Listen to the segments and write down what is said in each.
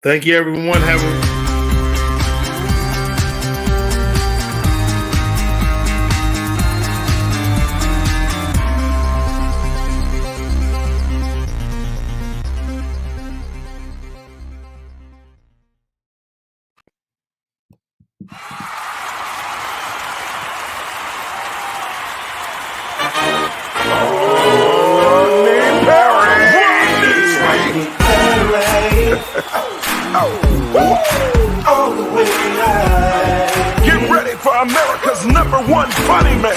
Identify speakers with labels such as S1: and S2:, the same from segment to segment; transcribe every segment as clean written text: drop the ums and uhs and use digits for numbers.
S1: Thank you, everyone. Have a
S2: Get ready for America's #1 funny man.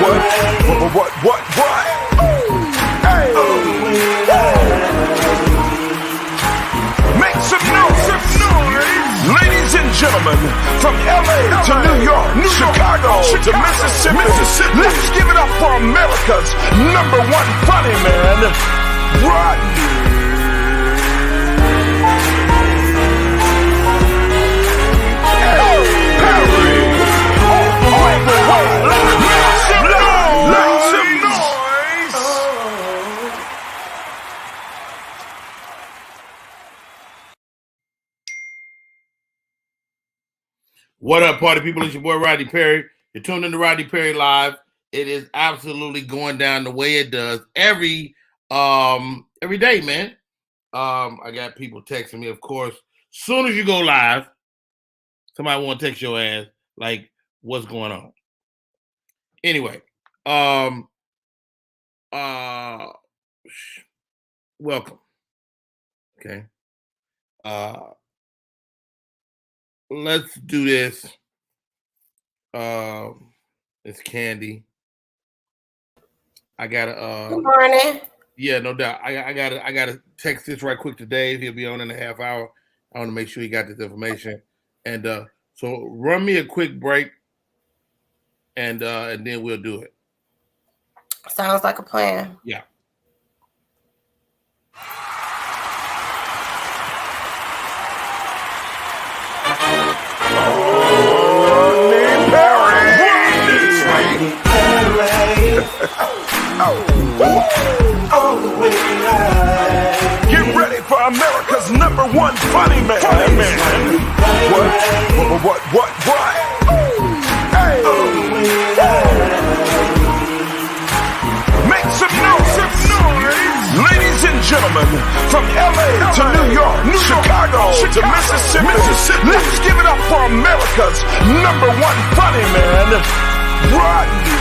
S2: What? Hey. Make some noise. Ladies and gentlemen, from LA to New York, Chicago to Mississippi, let's give it up for America's #1 funny man, Rodney.
S1: What up, party people? It's your boy Rodney Perry. You're tuned into Rodney Perry Live. It is absolutely going down the way it does every day, man. I got people texting me, of course. Soon as you go live, somebody want to text your ass, like, what's going on? Anyway, welcome. Okay. Let's do this. It's Candy. I gotta
S3: Good morning.
S1: Yeah, no doubt. I gotta text this right quick to Dave. He'll be on in a half hour. I want to make sure he got this information. And so run me a quick break and then we'll do it.
S3: Sounds like a plan.
S1: Yeah.
S2: Get ready for America's #1 funny man. What? Hey. Make some noise. Ladies and gentlemen, from LA to New York, Chicago to Mississippi, let's give it up for America's #1 funny man, Rodney.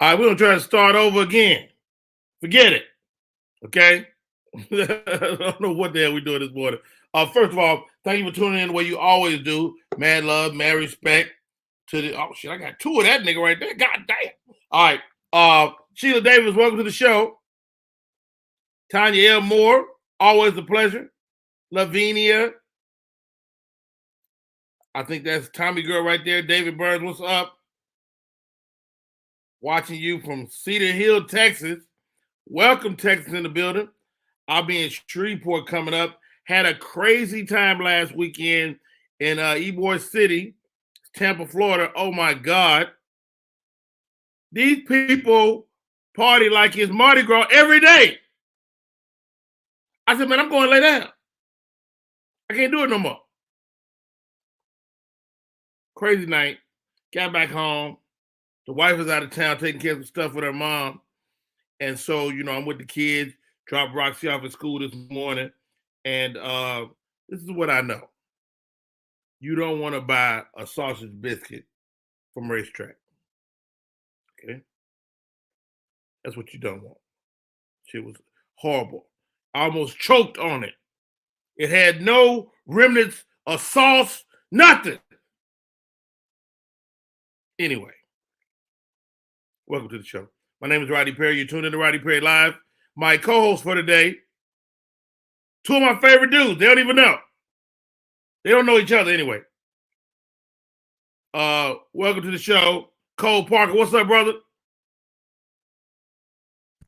S1: All right, we're gonna try to start over again. Forget it. Okay. I don't know what the hell we're doing this morning. First of all, thank you for tuning in the way you always do. Mad love, mad respect to the I got two of that nigga right there. God damn. All right. Sheila Davis, welcome to the show. Tanya L. Moore, always a pleasure. Lavinia. I think that's Tommy girl right there. David Burns, what's up? Watching you from Cedar Hill, Texas. Welcome, Texas, in the building. I'll be in Shreveport coming up. Had a crazy time last weekend in Ybor City, Tampa, Florida. Oh, my God. These people party like it's Mardi Gras every day. I said, man, I'm going to lay down. I can't do it no more. Crazy night. Got back home. The wife was out of town taking care of some stuff with her mom. And so, I'm with the kids, dropped Roxy off at school this morning. And this is what I know. You don't want to buy a sausage biscuit from Racetrack. Okay? That's what you don't want. Shit was horrible. I almost choked on it. It had no remnants of sauce, nothing. Anyway. Welcome to the show. My name is Rodney Perry. You're tuned in to Rodney Perry Live. My co-host for today, two of my favorite dudes. They don't even know. They don't know each other anyway. Welcome to the show. Cole Parker, what's up, brother?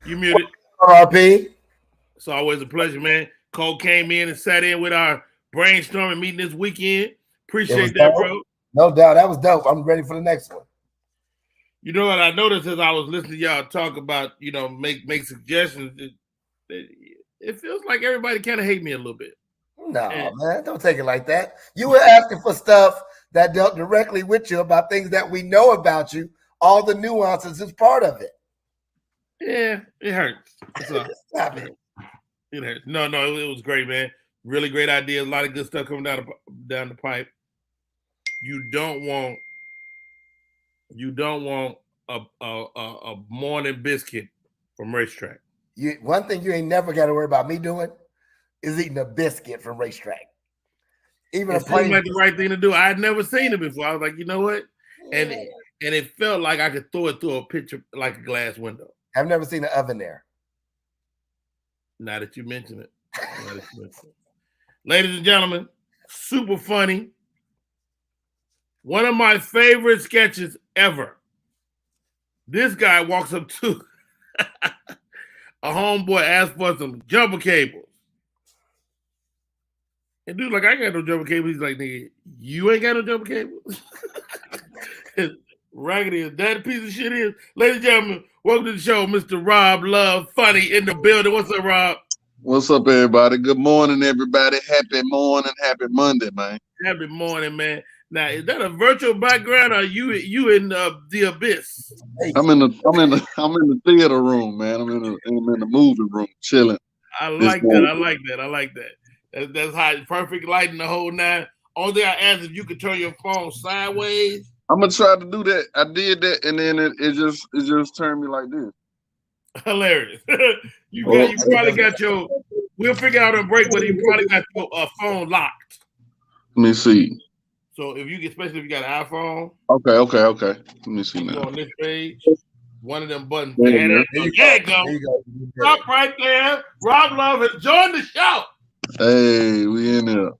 S1: You muted.
S4: RP.
S1: It's always a pleasure, man. Cole came in and sat in with our brainstorming meeting this weekend. Appreciate that, bro.
S4: No doubt. That was dope. I'm ready for the next one.
S1: You know what I noticed as I was listening to y'all talk about, make suggestions. It feels like everybody kind of hate me a little bit.
S4: No, man, don't take it like that. You were asking for stuff that dealt directly with you about things that we know about you. All the nuances is part of it.
S1: Yeah, it hurts.
S4: Stop it.
S1: It hurts. No, it was great, man. Really great ideas. A lot of good stuff coming down the pipe. You don't want a morning biscuit from Racetrack.
S4: One thing you ain't never got to worry about me doing is eating a biscuit from Racetrack. Even
S1: it seemed like the right thing to do. I had never seen it before. I was like, you know what? And it felt like I could throw it through a picture like a glass window.
S4: I've never seen an oven there.
S1: Now that you mention it. Ladies and gentlemen, super funny. One of my favorite sketches ever. This guy walks up to a homeboy, asks for some jumper cables. And dude's like, I got no jumper cables. He's like, nigga, you ain't got no jumper cables? Raggedy as that piece of shit is. Ladies and gentlemen, welcome to the show, Mr. Rob Love, funny in the building. What's up, Rob?
S5: What's up, everybody? Good morning, everybody. Happy morning, happy Monday, man.
S1: Happy morning, man. Now, is that a virtual background, or you in the abyss?
S5: I'm in the theater room, man. I'm in the movie room, chilling.
S1: I like that. That's how perfect lighting the whole nine. Only thing I asked if you could turn your phone sideways.
S5: I'm gonna try to do that. I did that, and then it just turned me like this.
S1: Hilarious. You probably got your. We'll figure out a break, but you probably got your phone locked.
S5: Let me see.
S1: So especially if you got an iPhone.
S5: Okay. Let me see now.
S1: On this page, one of them buttons.
S5: There
S1: you go. Stop right there. Rob Love has joined the show.
S5: Hey, we in there.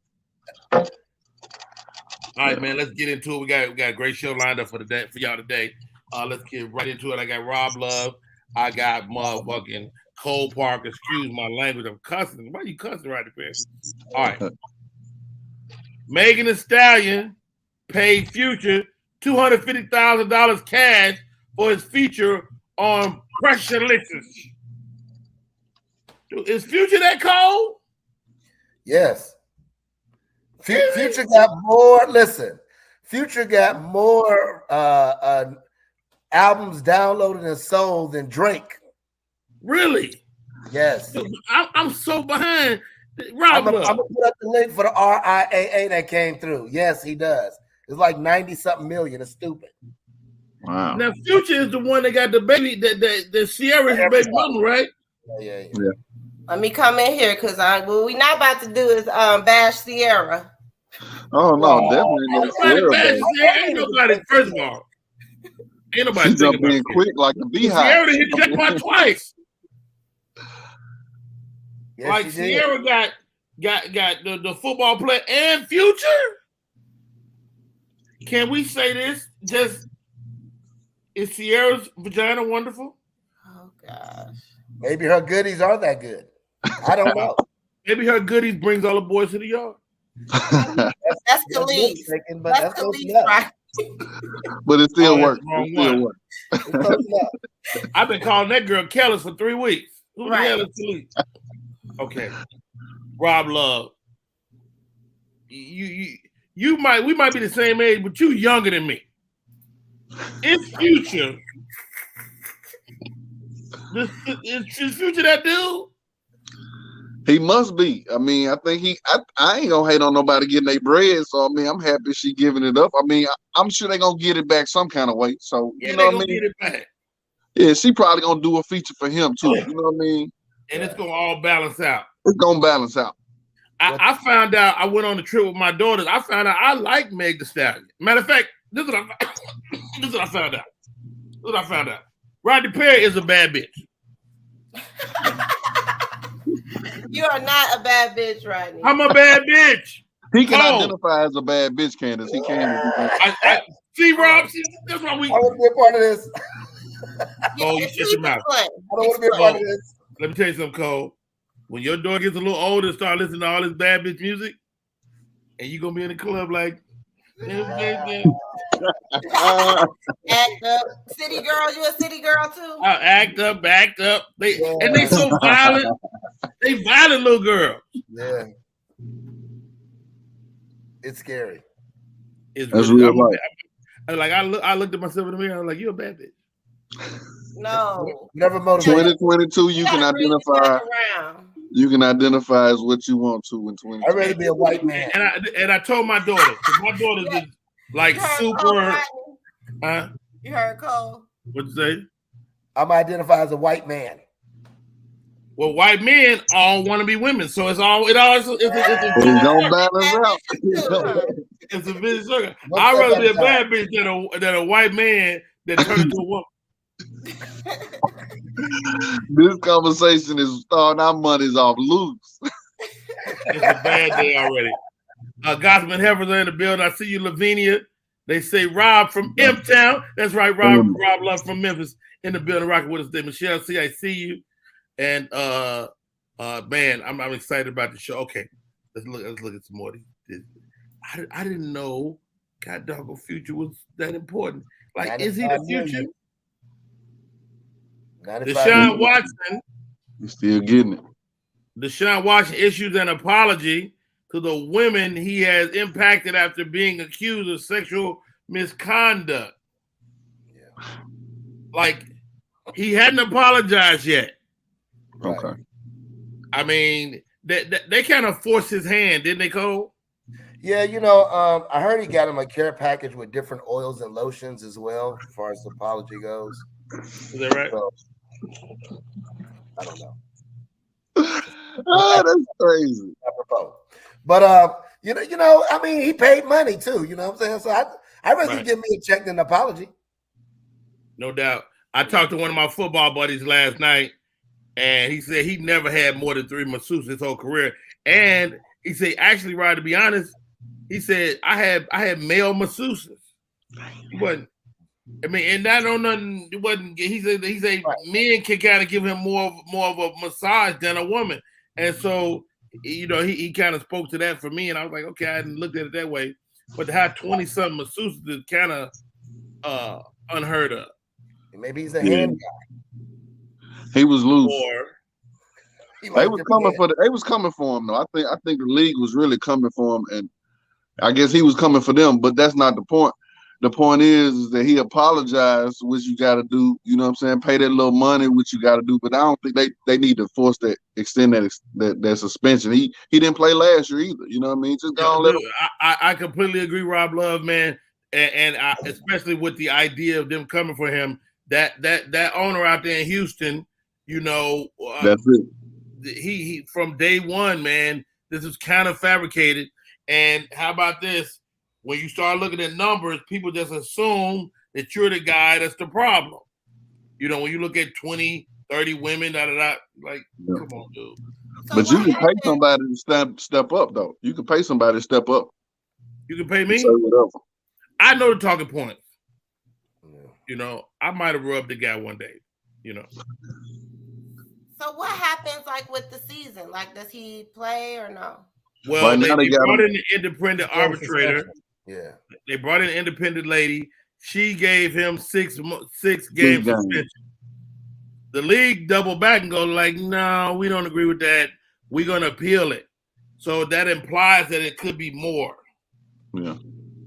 S1: All right, man. Let's get into it. We got a great show lined up for y'all today. Let's get right into it. I got Rob Love. I got motherfucking Cole Park. Excuse my language. I'm cussing. Why are you cussing right there? All right. Megan Thee Stallion paid Future $250,000 cash for his feature on Pressure Listens. Is Future that cold?
S4: Yes. Future got more. Listen, Future got more albums downloaded and sold than Drake.
S1: Really?
S4: Yes.
S1: I'm so behind. I'm gonna
S4: put up the link for the RIAA that came through. Yes, he does. It's like 90-something million. It's stupid.
S5: Wow.
S1: Now Future is the one that got the baby, the Sierra's baby mama, right?
S4: Yeah.
S3: Let me come in here because what we not about to do is bash Sierra.
S5: Oh no, definitely
S1: Ain't nobody. First of all, ain't nobody.
S5: She's up being quick like the beehive.
S1: Sierra hit the jackpot twice.
S4: Yes,
S1: like Sierra got the football player and Future. Can we say this? Just is Sierra's vagina wonderful?
S3: Oh gosh.
S4: Maybe her goodies are that good. I don't know.
S1: Maybe her goodies brings all the boys to the yard.
S3: That's Khalid. That's Khalid, right?
S5: But it still works.
S1: I've been calling that girl Kellis for 3 weeks. Who the hell is Khalid? Okay, Rob Love. We might be the same age, but you younger than me. It's Future. Is Future that dude?
S5: He must be. I mean, I think I ain't gonna hate on nobody getting their bread. So I mean, I'm happy she giving it up. I mean, I'm sure they gonna get it back some kind of way. So you know what I mean?
S1: Get it back.
S5: Yeah, she probably gonna do a feature for him too. You know what I mean?
S1: And it's gonna all balance out.
S5: It's gonna balance out.
S1: I found out. I went on a trip with my daughters. I found out I like Meg Thee Stallion. Matter of fact, this is what I found out. Rodney Perry is a bad bitch.
S3: You are not a bad bitch, Rodney.
S1: I'm a bad bitch.
S5: He can identify as a bad bitch, Candace. He can.
S1: See, Rob. That's why we.
S4: I want to be a part of this.
S1: Oh, you shut your mouth.
S4: I don't want to be a part of this.
S1: Let me tell you something, Cole. when your daughter gets a little older and start listening to all this bad bitch music, and you gonna be in the club like,
S3: Act up, city girl. You a city girl too?
S1: act up. And they so violent. They violent little girls.
S4: Yeah. It's scary.
S1: It's
S5: That's
S1: really,
S5: real life.
S1: I looked at myself in the mirror. I was like, "You a bad bitch."
S3: No.
S4: Never motivated.
S5: 2022, you can identify. You can identify as what you want to in 2022.
S4: I'd rather be a white man.
S1: And I told my daughter, 'cause my daughter's is like super.
S3: You heard Cole?
S1: What'd you say?
S4: I'm identified as a white man.
S1: Well, white men all want to be women, so it's a
S5: Don't balance out.
S1: It's a vicious circle. I'd rather be a bad bitch than a white man that turns into a woman.
S5: This conversation is starting our money's off loose.
S1: It's a bad day already. Gossip and Heifers are in the building. I see you, Lavinia. They say Rob from M-Town. That's right, Rob Love from Memphis in the building, rocking with us today. Michelle, I see you. And man, I'm excited about the show. Okay, let's look at some more of these. I didn't know God Dogg Future was that important. Like, is he the future? Deshaun Watson.
S5: You're still getting it.
S1: Deshaun Watson issues an apology to the women he has impacted after being accused of sexual misconduct. Yeah. Like, he hadn't apologized yet.
S5: Okay.
S1: I mean, they kind of forced his hand, didn't they, Cole?
S4: Yeah, I heard he got him a care package with different oils and lotions as well, as far as the apology goes.
S1: Is that right?
S4: So, I don't know.
S5: That's crazy.
S4: Apropos. But I mean, he paid money too. You know what I'm saying? So I rather give me a check than an apology.
S1: No doubt. I talked to one of my football buddies last night, and he said he never had more than 3 masseuses his whole career. And he said, actually, Rod, to be honest, he said I had male masseuses. He wasn't. I mean, and that on nothing. It wasn't. He said men can kind of give him more of a massage than a woman, and so he kind of spoke to that for me, and I was like, okay, I hadn't looked at it that way, but to have 20-something masseuses is kind of unheard of.
S4: Maybe he's a hand guy.
S5: He was loose.
S1: Or
S5: they was coming for him though. I think the league was really coming for him, and I guess he was coming for them, but that's not the point. The point is that he apologized, which you got to do. You know what I'm saying? Pay that little money, which you got to do. But I don't think they need to force that, extend that suspension. He didn't play last year either. You know what I mean? Just go let him.
S1: I completely agree, Rob Love, man, and especially with the idea of them coming for him. That owner out there in Houston,
S5: that's it.
S1: He from day one, man. This is kind of fabricated. And how about this? When you start looking at numbers, people just assume that you're the guy that's the problem. When you look at 20, 30 women, come on, dude.
S5: But you can pay somebody to step up, though. You can pay somebody to step up.
S1: You can pay me? I know the talking points. I might have rubbed the guy one day,
S3: So what happens with the season? Does he play or no?
S1: Well, they brought in the independent arbitrator.
S4: Yeah,
S1: they brought in an independent lady. She gave him 6 game suspension. The league doubled back and go no, we don't agree with that. We're gonna appeal it. So that implies that it could be more.
S5: Yeah,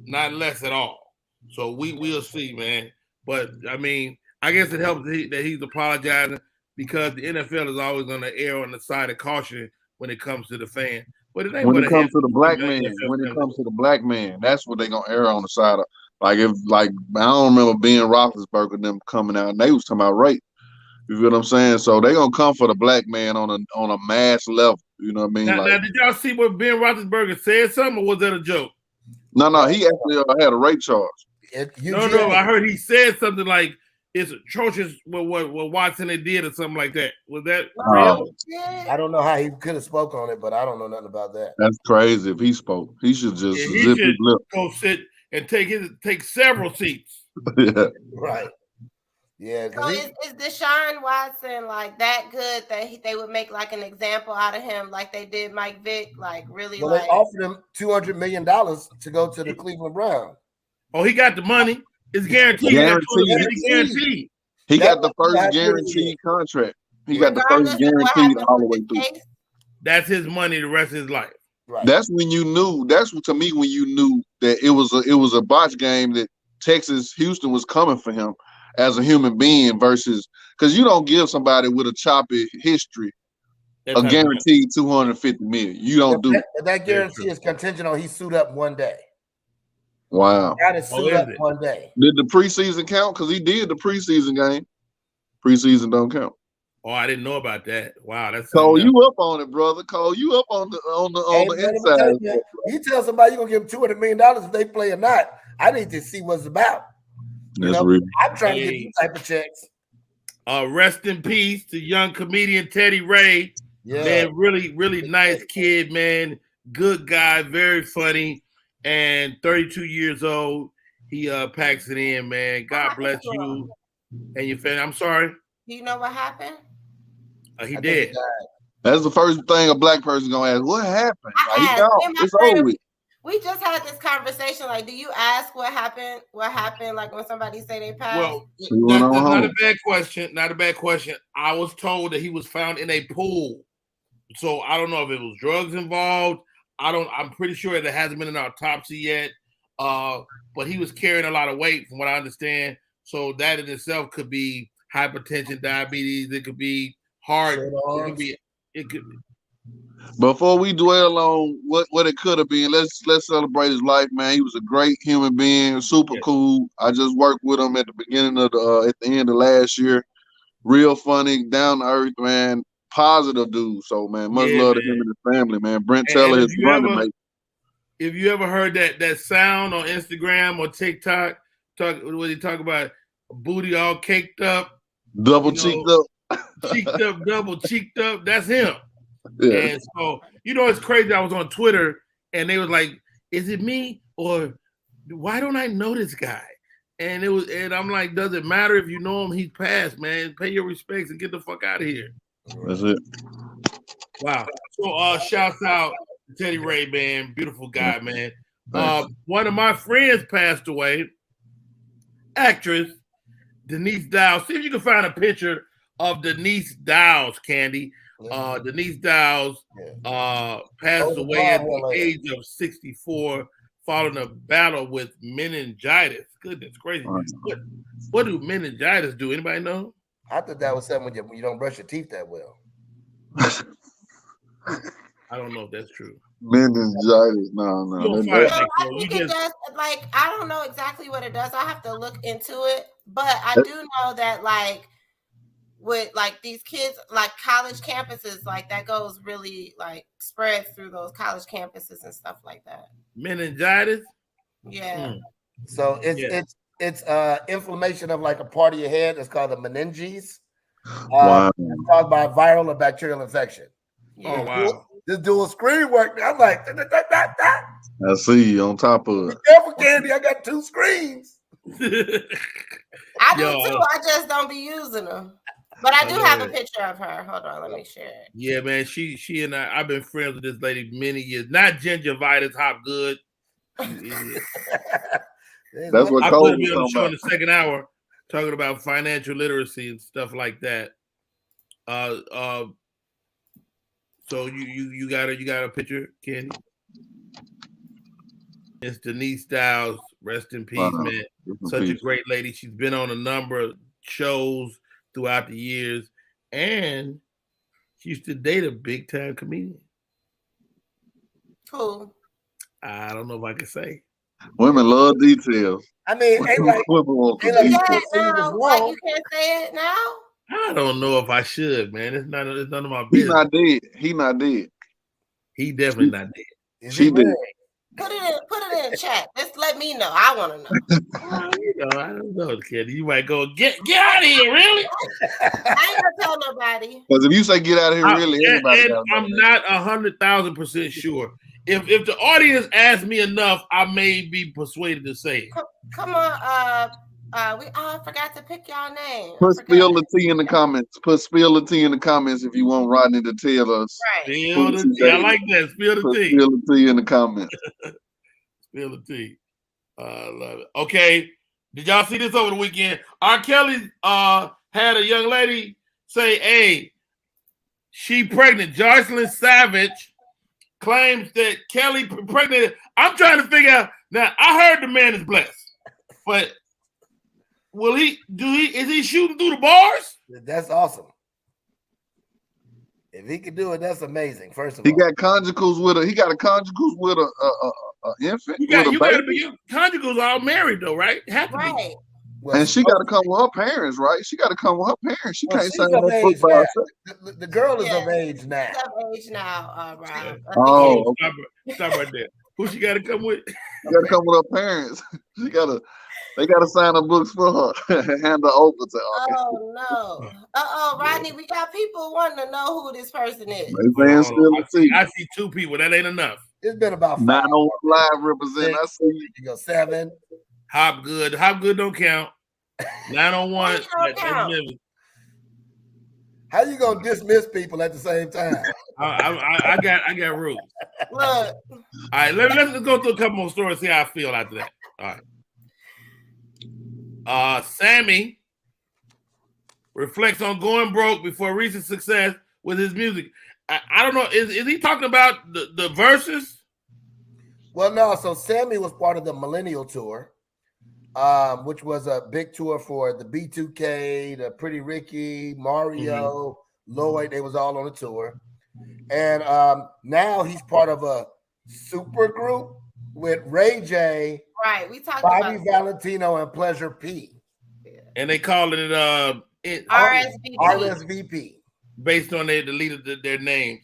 S1: not less at all. So we'll see, man. But I mean, I guess it helps that he's apologizing because the NFL is always going to err on the side of caution when it comes to the fan. But
S5: when it comes to the black man, that's what they're gonna err on the side of. I don't remember Ben Roethlisberger them coming out and they was talking about rape. You feel what I'm saying? So they're gonna come for the black man on a mass level. You know what I mean?
S1: Now, did y'all see what Ben Roethlisberger said? Something, or was that a joke?
S5: No, he actually had a rape charge.
S1: No, I heard he said something like it's atrocious what Watson did or something like that. Was that real?
S4: I don't know how he could have spoke on it, but I don't know nothing about that.
S5: That's crazy. If he spoke, he should just zip his lip.
S1: Go sit and take several seats.
S5: Yeah.
S4: Right. Yeah.
S3: So is Deshaun Watson like that good that they would make like an example out of him, like they did Mike Vick? Like really,
S4: well,
S3: like
S4: they offered him $200 million to go to the Cleveland Browns.
S1: Oh, he got the money. It's guaranteed.
S5: Guaranteed. He got the first guaranteed contract. He got the first guaranteed all the way through.
S1: That's his money the rest of his life.
S5: Right. That's when you knew. That's to me when you knew that it was a botch game, that Houston was coming for him as a human being versus, because you don't give somebody with a choppy history a guaranteed $250 million. You don't do
S4: that guarantee is contingent on he suit up one day.
S5: Wow.
S4: Got to suit up one day.
S5: Did the preseason count? Because he did the preseason game. Preseason don't count.
S1: Oh, I didn't know about that. Wow, that's
S5: Cole, you up on it, brother. Cole, you up on the inside.
S4: You tell somebody you're gonna give them $200 million if they play or not. I need to see what's about. I'm trying to get these type of checks.
S1: Rest in peace to young comedian Teddy Ray. Yeah. Man, really, really nice kid, man. Good guy, very funny, and 32 years old. He packs it in, man. God bless you and your family. I'm sorry.
S3: Do you know what happened?
S1: He did.
S5: That's the first thing a black person gonna ask. What happened? It's over with.
S3: We just had this conversation. Like, do you ask what happened? What happened? Like when somebody say they passed?
S1: Well, that's not a bad question. Not a bad question. I was told that he was found in a pool. So I don't know if it was drugs involved. I'm pretty sure there hasn't been an autopsy yet. But he was carrying a lot of weight, from what I understand. So that in itself could be hypertension, diabetes. It could be heart. It could be.
S5: Before we dwell on what it could have been, let's celebrate his life, man. He was a great human being, super cool. I just worked with him at the beginning of at the end of last year. Real funny, down to earth, man. Positive dude. So, man, much love to him and his family, man. Brent Teller, his running mate.
S1: If you ever heard that sound on Instagram or TikTok, what he talk about, booty all caked up,
S5: double cheeked up,
S1: double cheeked up. That's him.
S5: Yeah.
S1: And so, it's crazy. I was on Twitter and they was like, "Is it me or why don't I know this guy?" And I'm like, "Does it matter if you know him? He's passed, man. Pay your respects and get the fuck out of here."
S5: That's it.
S1: Wow. So, shouts out to Teddy Ray, man. Beautiful guy, man. One of my friends passed away. Actress Denise Dowles. See if you can find a picture of Denise Dowles, Candy. Denise Dowles passed away at the age of 64 following a battle with meningitis. Goodness gracious. What do meningitis do? Anybody know?
S4: I thought that was something when you don't brush your teeth that well.
S1: I don't know if that's true.
S5: Meningitis, no.
S3: I think it does. Like, I don't know exactly what it does. I have to look into it, but I do know that with these kids, like college campuses, like that goes really spreads through those college campuses and stuff like that.
S1: Meningitis?
S3: Yeah.
S4: So it's inflammation of a part of your head. It's called a meninges.
S5: Wow.
S4: It's caused by viral or bacterial infection.
S3: Yeah.
S1: Oh wow.
S4: This dual screen work. I'm like,
S5: I see you on top of it.
S4: Be careful, Candy. I got 2 screens.
S3: I do too. I just don't be using them. But I do have a picture of her. Hold on, let me share it.
S1: Yeah, man. She and I've been friends with this lady many years. Not gingivitis, Hopgood.
S5: That's what Cole was
S1: talking
S5: talking about.
S1: in the second hour, talking about financial literacy and stuff like that. So you got a picture, Kenny? It's Denise Dowles. Rest in peace, man. Such a great lady. She's been on a number of shows throughout the years, and she used to date a big time comedian.
S3: Who?
S1: I don't know if I can say.
S5: Women love details.
S4: I mean, you
S3: can't say it now.
S1: I don't know if I should, man. It's none of my business.
S5: He not dead.
S1: He definitely not dead.
S5: She did.
S3: Put it in the chat. Just let me know. I want to know.
S1: I don't know, kid. You might go get out of here, really?
S3: I ain't gonna tell nobody.
S5: Because if you say get out of here, really, everybody.
S1: I'm not 100,000% sure. If the audience asks me enough, I may be persuaded to say it.
S3: Come on, I forgot to pick y'all name.
S5: Put spill the tea in the comments. Put spill the tea in the comments if you want Rodney to tell us.
S3: Right.
S1: Spill the tea. I like that. Spill the tea.
S5: Spill the tea in the comments.
S1: Spill the tea. I love it. Okay. Did y'all see this over the weekend? R. Kelly had a young lady say, hey, she pregnant. Jocelyn Savage claims that Kelly pregnant. I'm trying to figure out. Now, I heard the man is blessed, but is he shooting through the bars?
S4: That's awesome. If he could do it, that's amazing. First of all,
S5: he got conjugals with a. He got a conjugals with a infant.
S1: You got to be your conjugals all married though, right? Have to
S3: Right.
S1: be.
S4: Well,
S5: and she got to come with her parents, right? She got to come with her parents. She can't
S4: she's
S5: sign
S4: of
S5: that book
S4: age
S5: by
S4: now.
S5: herself.
S4: The girl is of age now.
S3: She's of age now, Rob.
S5: Oh,
S1: Stop right there. Who she got to come with?
S5: She got to come with her parents. They got to sign the books for her. Hand her over to her.
S3: Oh no! Rodney, we got people wanting to know who this person is.
S1: I see two people. That ain't enough.
S4: It's been about 5.
S5: 901 Live represent. I see
S4: you go 7.
S1: Hopgood don't count. 901.
S4: How you gonna dismiss people at the same time?
S1: I got rules.
S3: Look.
S1: All right, let's go through a couple more stories. See how I feel after that. All right. Sammy reflects on going broke before recent success with his music. I don't know. Is he talking about the verses?
S4: Well, no. So Sammy was part of the Millennial Tour, which was a big tour for the B2K, the Pretty Ricky, Mario, Lloyd. They was all on the tour. And now he's part of a super group with Ray J,
S3: right? We talked
S4: Bobby
S3: about
S4: Valentino and Pleasure P.
S1: And they call it
S4: RSVP.
S1: Based on the lead of their names.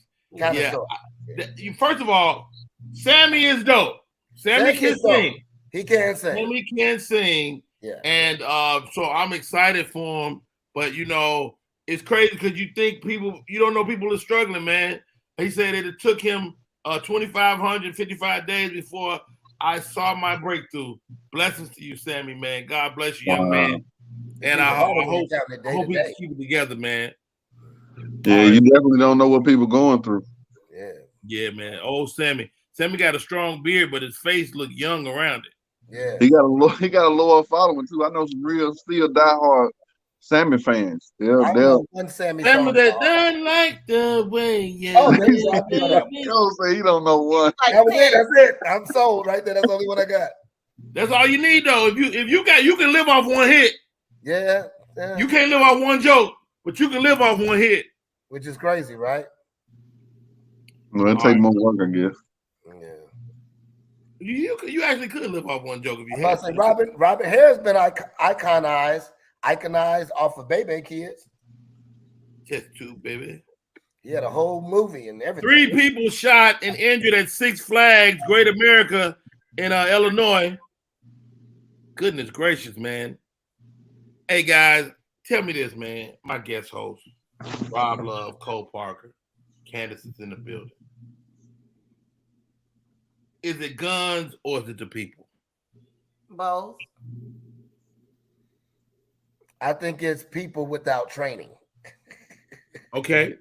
S1: First of all, Sammy is dope. Sammy can sing.
S4: He can sing.
S1: Sammy can sing.
S4: Yeah.
S1: And so I'm excited for him. But it's crazy because you don't know people are struggling, man. He said that it took him 2,555 days before I saw my breakthrough. Blessings to you, Sammy, man. God bless you, young man. And I hope he can keep it together, man.
S5: Yeah, you definitely don't know what people going through.
S1: Yeah, man. Old Sammy. Sammy got a strong beard, but his face look young around it.
S4: Yeah.
S5: He got a loyal following too. I know some real still diehard Sammy fans.
S4: One Sammy song.
S1: That done like the way. Yeah.
S5: Oh, don't say he don't know one.
S4: That's it. I'm sold right there. That's the only one I got.
S1: That's all you need though. If you can live off one hit.
S4: Yeah.
S1: You can't live off one joke, but you can live off one hit.
S4: Which is crazy, right?
S5: Well, it take more work, I guess.
S1: Yeah. You actually could live off one joke if you had to.
S4: Robin Harris been iconized off of Baby Kids.
S1: Just 2, baby.
S4: He had a whole movie and everything.
S1: 3 people shot and injured at Six Flags Great America in Illinois. Goodness gracious, man. Hey, guys, tell me this, man. My guest host, Rob Love, Cole Parker, Candace is in the building. Is it guns or is it the people?
S3: Both.
S4: I think it's people without training.
S1: Okay.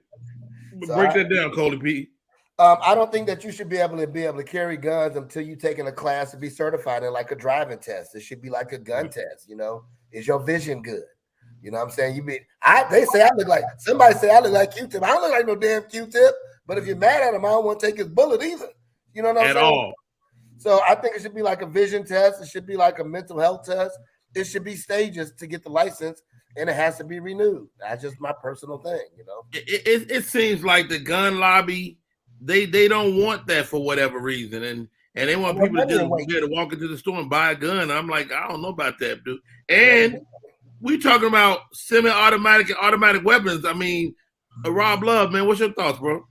S1: Break that down, Coley P.
S4: I don't think that you should be able to carry guns until you taking a class to be certified in like a driving test. It should be like a gun test, Is your vision good? You know what I'm saying? Somebody say I look like Q-Tip. I don't look like no damn Q-Tip, but if you're mad at him, I don't want to take his bullet either. You know what I'm saying? At all. So I think it should be like a vision test. It should be like a mental health test. It should be stages to get the license, and it has to be renewed. That's just my personal thing,
S1: It seems like the gun lobby, they don't want that for whatever reason, and they want people to just be able to walk into the store and buy a gun. I'm like, I don't know about that, dude. And we talking about semi-automatic and automatic weapons. I mean, Rob Love, man, what's your thoughts, bro?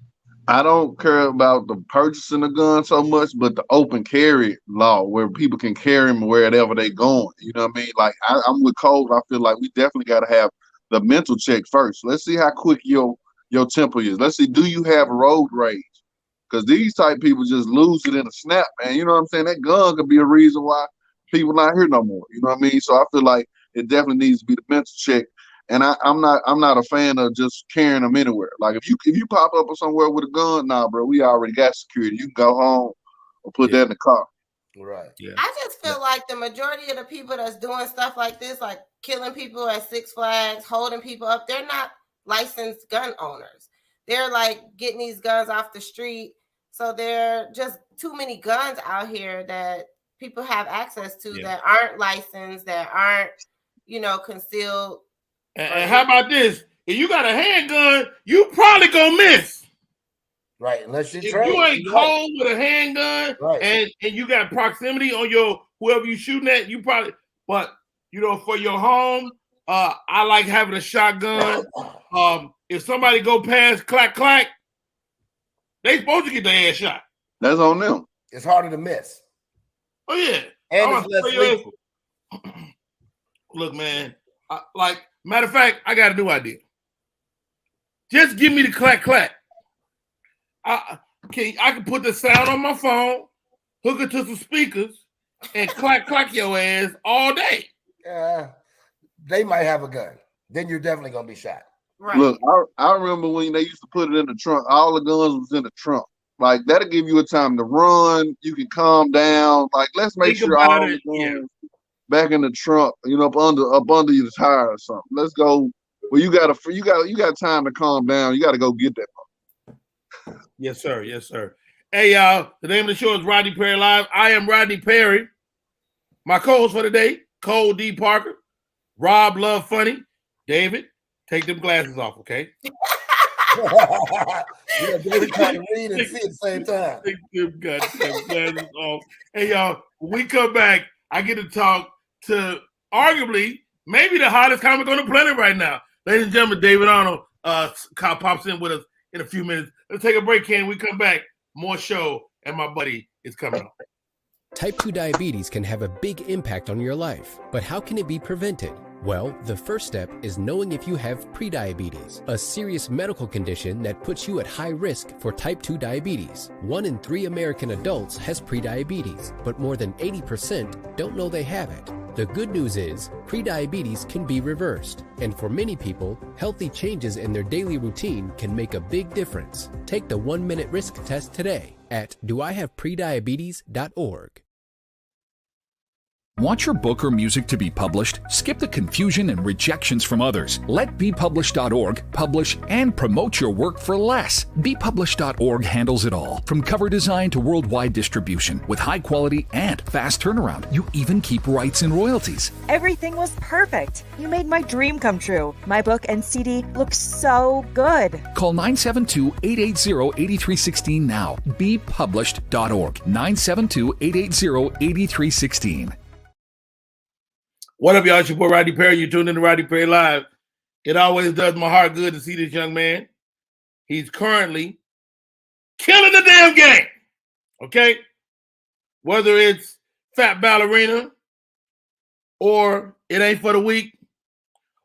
S5: I don't care about the purchasing a gun so much, but the open carry law where people can carry them wherever they going. You know what I mean? Like I'm with Cole. I feel like we definitely got to have the mental check first. Let's see how quick your temper is. Let's see, do you have road rage? Because these type people just lose it in a snap, man. You know what I'm saying? That gun could be a reason why people not here no more. You know what I mean? So I feel like it definitely needs to be the mental check. And I'm not a fan of just carrying them anywhere. Like if you pop up somewhere with a gun, nah, bro, we already got security. You can go home or put that in the car.
S4: Right.
S1: Yeah.
S3: I just feel like the majority of the people that's doing stuff like this, like killing people at Six Flags, holding people up, they're not licensed gun owners. They're like getting these guns off the street. So there are just too many guns out here that people have access to that aren't licensed, that aren't, concealed.
S1: And how about this? If you got a handgun, you probably gonna miss.
S4: Right, unless you're
S1: if
S4: trained.
S1: you ain't cold with a handgun,
S4: right,
S1: and you got proximity on your whoever you shooting at, you probably. But for your home, I like having a shotgun. If somebody go past clack clack, they supposed to get their ass shot.
S5: That's on them.
S4: It's harder to miss.
S1: Oh yeah,
S4: and it's less lethal.
S1: Look, man. Matter of fact, I got a new idea. Just give me the clack clack. I can put the sound on my phone, hook it to some speakers, and clack your ass all day.
S4: They might have a gun. Then you're definitely gonna be shot.
S5: Right. Look, I remember when they used to put it in the trunk. All the guns was in the trunk. Like that'll give you a time to run. You can calm down. Like let's make sure all the guns back in the trunk. Up under your tire or something. Let's go. Well, you got time to calm down. You got to go get that.
S1: Yes, sir. Yes, sir. Hey, y'all. The name of the show is Rodney Perry Live. I am Rodney Perry. My co-host for today, Cole D. Parker, Rob Love Funny, David. Take them glasses off, okay?
S4: David trying to read and see at the same time.
S1: Take them glasses off. Hey, y'all. When we come back, I get to talk to arguably maybe the hottest comic on the planet right now. Ladies and gentlemen, David Arnold pops in with us in a few minutes. Let's take a break, Ken. We come back. More show, and my buddy is coming on.
S6: Type 2 diabetes can have a big impact on your life, but how can it be prevented? Well, the first step is knowing if you have prediabetes, a serious medical condition that puts you at high risk for type 2 diabetes. 1 in 3 American adults has prediabetes, but more than 80% don't know they have it. The good news is, prediabetes can be reversed, and for many people, healthy changes in their daily routine can make a big difference. Take the 1-minute risk test today at doihaveprediabetes.org.
S7: Want your book or music to be published? Skip the confusion and rejections from others. Let bepublished.org publish and promote your work for less. Bepublished.org handles it all, from cover design to worldwide distribution, with high quality and fast turnaround. You even keep rights and royalties.
S8: Everything was perfect. You made my dream come true. My book and CD look so good.
S7: Call 972-880-8316 now. Bepublished.org. 972-880-8316.
S1: What up, y'all? It's your boy Rodney Perry. You're tuned in to Rodney Perry Live. It always does my heart good to see this young man. He's currently killing the damn game. Okay? Whether it's Fat Ballerina or It Ain't For the Week,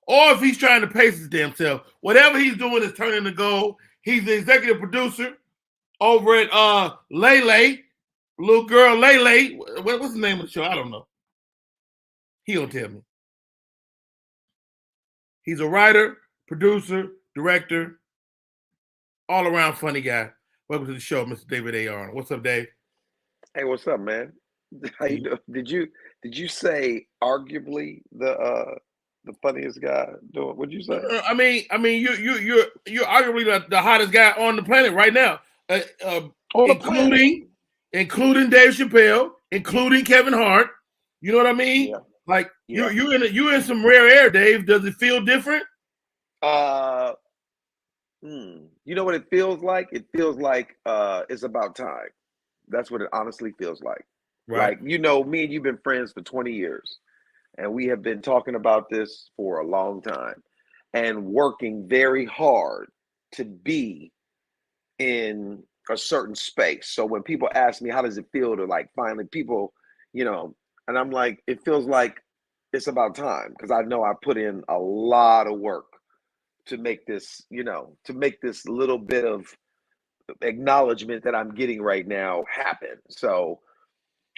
S1: or if he's trying to pace his damn self, whatever he's doing is turning to gold. He's the executive producer over at Lele, little girl Lele. What's the name of the show? I don't know. He don't tell me. He's a writer, producer, director, all-around funny guy. Welcome to the show, Mr. David A. Arnold. What's up, Dave?
S9: Hey, what's up, man? How you doing? Did you say arguably the funniest guy doing? What'd you say?
S1: I mean, you're arguably the hottest guy on the planet right now, including Dave Chappelle, including Kevin Hart. You know what I mean?
S9: Yeah.
S1: Like you're in some rare air, Dave. Does it feel different?
S9: You know what it feels like? It feels like it's about time. That's what it honestly feels like. Right. Like, me and you've been friends for 20 years, and we have been talking about this for a long time and working very hard to be in a certain space. So when people ask me, how does it feel to like finally people, and I'm like, it feels like it's about time, because I know I put in a lot of work to make this, to make this little bit of acknowledgement that I'm getting right now happen. So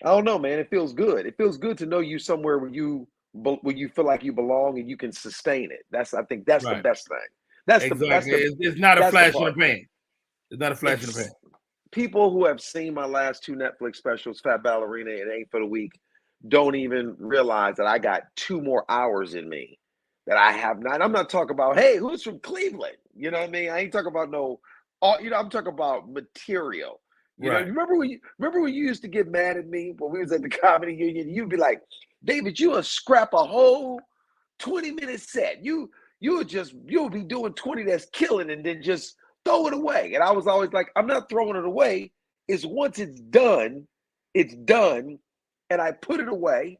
S9: I don't know, man. It feels good. It feels good to know you somewhere where you where you feel like you belong and you can sustain it. I think that's the best thing. That's
S1: exactly.
S9: the
S1: it's not a flash in the pan. It's not a flash in the pan.
S9: People who have seen my last 2 Netflix specials, Fat Ballerina and Ain't for the Week, don't even realize that I got 2 more hours in me that I have not. I'm not talking about, hey, who's from Cleveland? You know what I mean? I ain't talking about I'm talking about material. You know, remember when you used to get mad at me when we was at the Comedy Union? You'd be like, David, you'll scrap a whole 20-minute set. You'll be doing 20 that's killing and then just throw it away. And I was always like, I'm not throwing it away. It's once it's done, and I put it away,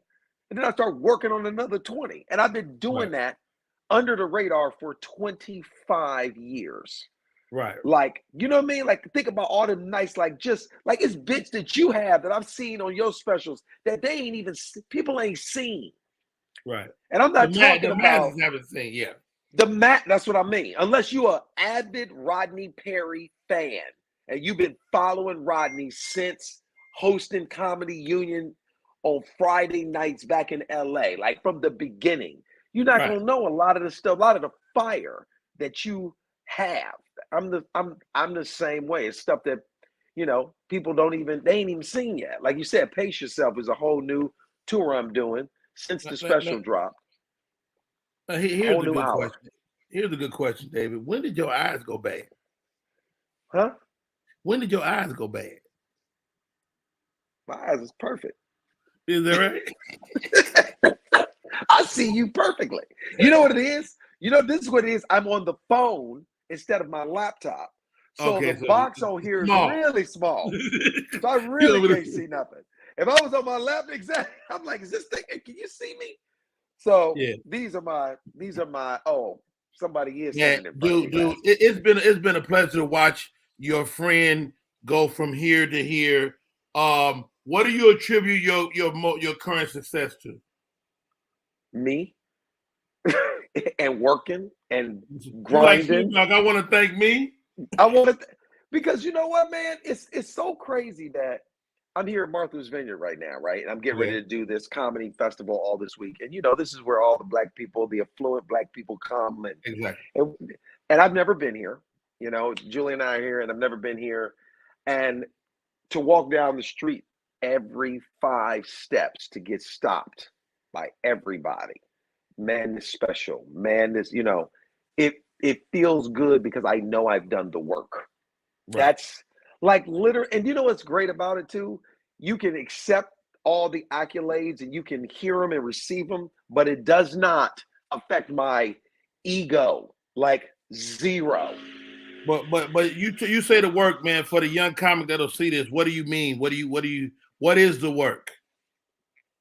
S9: and then I start working on another 20. And I've been doing that under the radar for 25 years.
S1: Right.
S9: Like, you know what I mean? Like, think about all the nice, like, just like it's bits that you have that I've seen on your specials that people ain't seen.
S1: Right.
S9: And I'm not talking about
S1: the haven't seen, yeah.
S9: That's what I mean. Unless you're an avid Rodney Perry fan and you've been following Rodney since hosting Comedy Union on Friday nights back in LA, like from the beginning, you're not gonna know a lot of the stuff, a lot of the fire that you have. I'm the same way. It's stuff that, you know, people they ain't even seen yet. Like you said, Pace Yourself is a whole new tour I'm doing since the special dropped.
S1: Here's a good question. Here's a good question, David. When did your eyes go bad?
S9: Huh?
S1: When did your eyes go bad?
S9: My eyes is perfect.
S1: Is that right?
S9: I see you perfectly. You know what it is? You know, this is what it is. I'm on the phone instead of my laptop. So the box on here is really small. So I really can't see nothing. If I was on my laptop, exactly, I'm like, is this thing, can you see me? So these are my somebody is saying it.
S1: Dude, it's been a pleasure to watch your friend go from here to here. What do you attribute your current success to?
S9: Me. And working and grinding.
S1: Like I want to thank me.
S9: I want to, because you know what, man? It's so crazy that I'm here at Martha's Vineyard right now, right? And I'm getting ready to do this comedy festival all this week. And you know, this is where all the black people, the affluent black people come. And I've never been here. You know, Julie and I are here, and I've never been here. And to walk down the street every 5 steps to get stopped by everybody. Man, this special. Man, this, you know, it feels good because I know I've done the work. Right. That's like literally, and you know what's great about it too? You can accept all the accolades and you can hear them and receive them, but it does not affect my ego, like zero.
S1: But you say the work, man. For the young comic that'll see this, what do you mean? What is the work?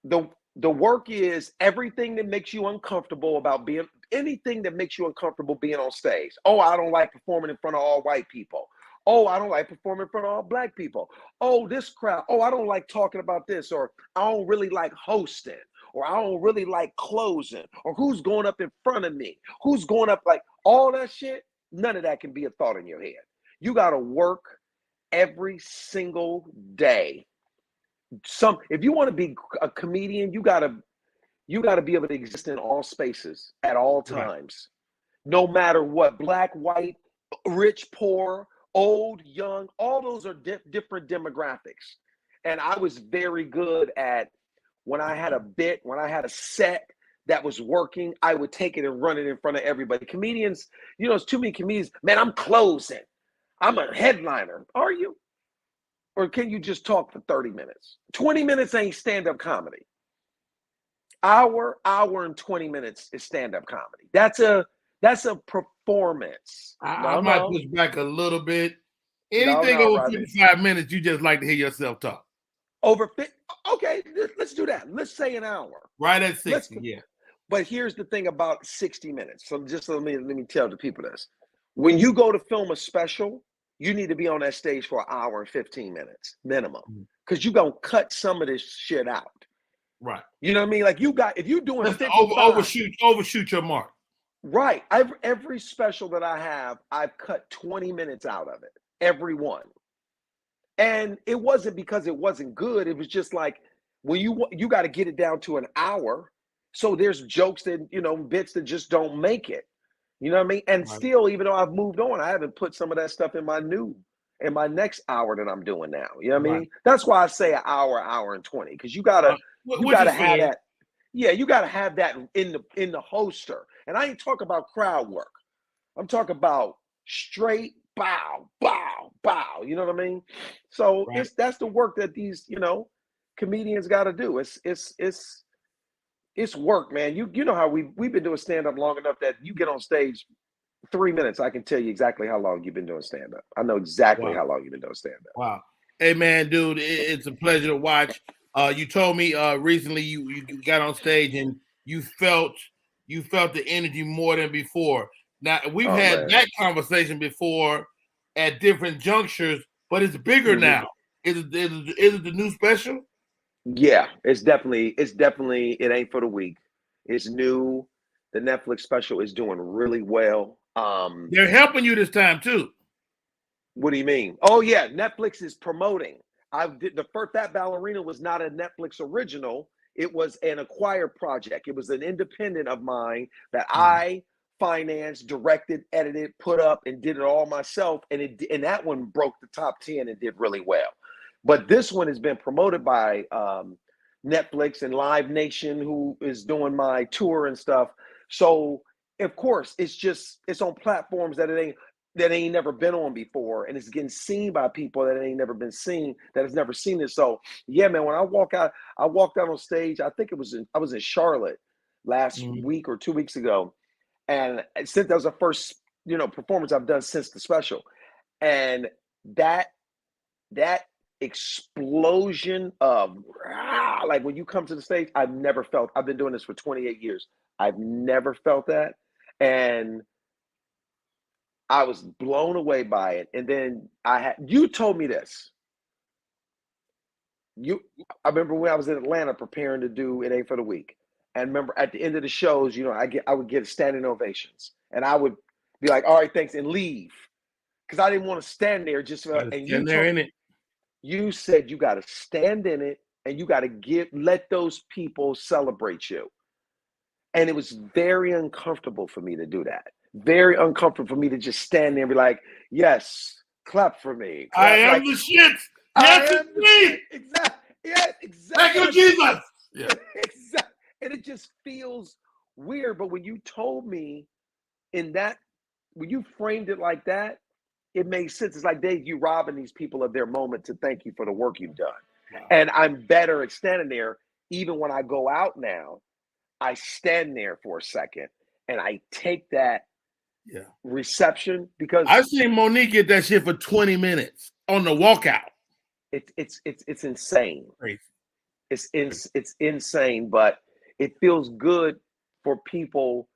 S9: The work is everything that makes you uncomfortable about anything that makes you uncomfortable being on stage. Oh, I don't like performing in front of all white people. Oh, I don't like performing in front of all black people. Oh, this crowd. Oh, I don't like talking about this, or I don't really like hosting, or I don't really like closing, or who's going up in front of me, who's going up, like all that shit. None of that can be a thought in your head. You got to work every single day. If you want to be a comedian, you gotta be able to exist in all spaces at all times, no matter what. Black, white, rich, poor, old, young, all those are different demographics. And I was very good at when I had a set that was working, I would take it and run it in front of everybody. Comedians, you know, it's too many comedians. Man, I'm closing. I'm a headliner. Are you? Or can you just talk for 30 minutes? 20 minutes ain't stand-up comedy. Hour and 20 minutes is stand-up comedy. That's a performance.
S1: I might push back a little bit. Anything over 55 minutes, you just like to hear yourself talk.
S9: Over 50? Okay, let's do that. Let's say an hour.
S1: Right at 60, yeah.
S9: But here's the thing about 60 minutes. So just let me tell the people this. When you go to film a special, you need to be on that stage for an hour and 15 minutes minimum, because you're going to cut some of this shit out.
S1: Right.
S9: You know what I mean? Like if you're doing 55,
S1: overshoot your mark.
S9: Right. Every special that I have, I've cut 20 minutes out of it. Every one. And it wasn't because it wasn't good. It was just like, when you got to get it down to an hour. So there's jokes that, bits that just don't make it. You know what I mean? And still, even though I've moved on, I haven't put some of that stuff in my next hour that I'm doing now. You know what I mean? That's why I say an hour and 20, because you gotta have that. Yeah, you gotta have that in the holster. And I ain't talking about crowd work. I'm talking about straight bow, bow, bow. You know what I mean? So that's the work that these, comedians got to do. It's work, man. You know how we've been doing stand-up long enough that you get on stage 3 minutes, I can tell you exactly how long you've been doing stand-up. I know exactly how long you've been doing stand-up.
S1: Wow. Hey, man, dude, it's a pleasure to watch. You told me recently you got on stage and you felt the energy more than before. Now, we've had that conversation before at different junctures, but it's bigger now. Is it the new special?
S9: Yeah, it's definitely, it ain't for the weak. It's new. The Netflix special is doing really well.
S1: They're helping you this time too.
S9: What do you mean? Oh yeah, Netflix is promoting. The first Fat Ballerina was not a Netflix original. It was an acquired project. It was an independent of mine that I financed, directed, edited, put up, and did it all myself. And that one broke the top 10 and did really well. But this one has been promoted by Netflix and Live Nation, who is doing my tour and stuff. So of course, it's on platforms that ain't never been on before, and it's getting seen by people that ain't never been seen, that has never seen it. So yeah, man, when I walked out on stage. I think I was in Charlotte last week or 2 weeks ago, and since that was the first performance I've done since the special, and that explosion of like when you come to the stage, I've been doing this for 28 years. I've never felt that. And I was blown away by it. And then you told me this. I remember when I was in Atlanta preparing to do It Ain't for the Week. And remember at the end of the shows, I would get standing ovations. And I would be like, all right, thanks, and leave. Because I didn't want to stand there you said you got to stand in it and you got to let those people celebrate you. And it was very uncomfortable for me to do that. Very uncomfortable for me to just stand there and be like, yes, clap for me. Clap,
S1: I am the shit. Yes, it's me.
S9: Exactly. Yes, exactly.
S1: Thank you, Jesus.
S9: Yeah. Exactly. And it just feels weird. But when you told me when you framed it like that, it makes sense. It's like, Dave, you robbing these people of their moment to thank you for the work you've done. Wow. And I'm better at standing there. Even when I go out now, I stand there for a second and I take that reception, because
S1: I've seen Monique get that shit for 20 minutes on the walkout.
S9: It's insane.
S1: Crazy.
S9: It's insane, but it feels good for people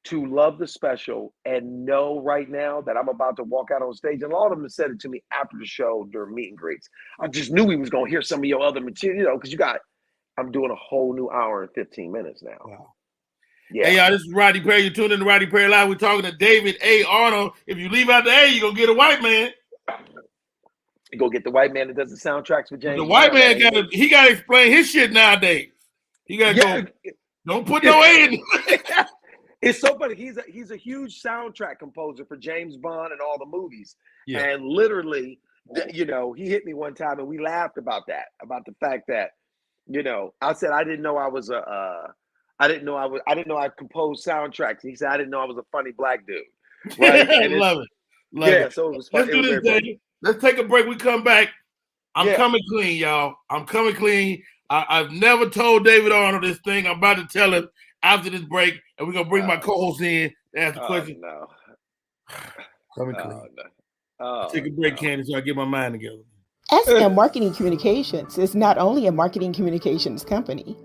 S9: to love the special and know right now that I'm about to walk out on stage. And a lot of them said it to me after the show during meet and greets. I just knew we was going to hear some of your other material, because I'm doing a whole new hour and 15 minutes now.
S1: Wow.
S9: Yeah.
S1: Hey, y'all, this is Rodney Perry. You're tuning in to Rodney Perry Live. We're talking to David A. Arnold. If you leave out the A, you're going to get a white man.
S9: You go get the white man that does the soundtracks for James.
S1: The white man got to explain his shit nowadays. He got to go, don't put no A in it.
S9: It's so funny. He's a huge soundtrack composer for James Bond and all the movies. Yeah. And literally, he hit me one time and we laughed about the fact that, I said I didn't know I composed soundtracks. He said I didn't know I was a funny black dude. Right? And
S1: Love it.
S9: So it was fun.
S1: Let's do this, Dave. Let's take a break. We come back. I'm coming clean, y'all. I'm coming clean. I've never told David Arnold this thing. I'm about to tell him after this break, and we're gonna bring my co-host in to ask the question.
S9: No.
S1: Coming clean. Take a break, Candy, so I get my mind together.
S10: SM Marketing Communications is not only a marketing communications company.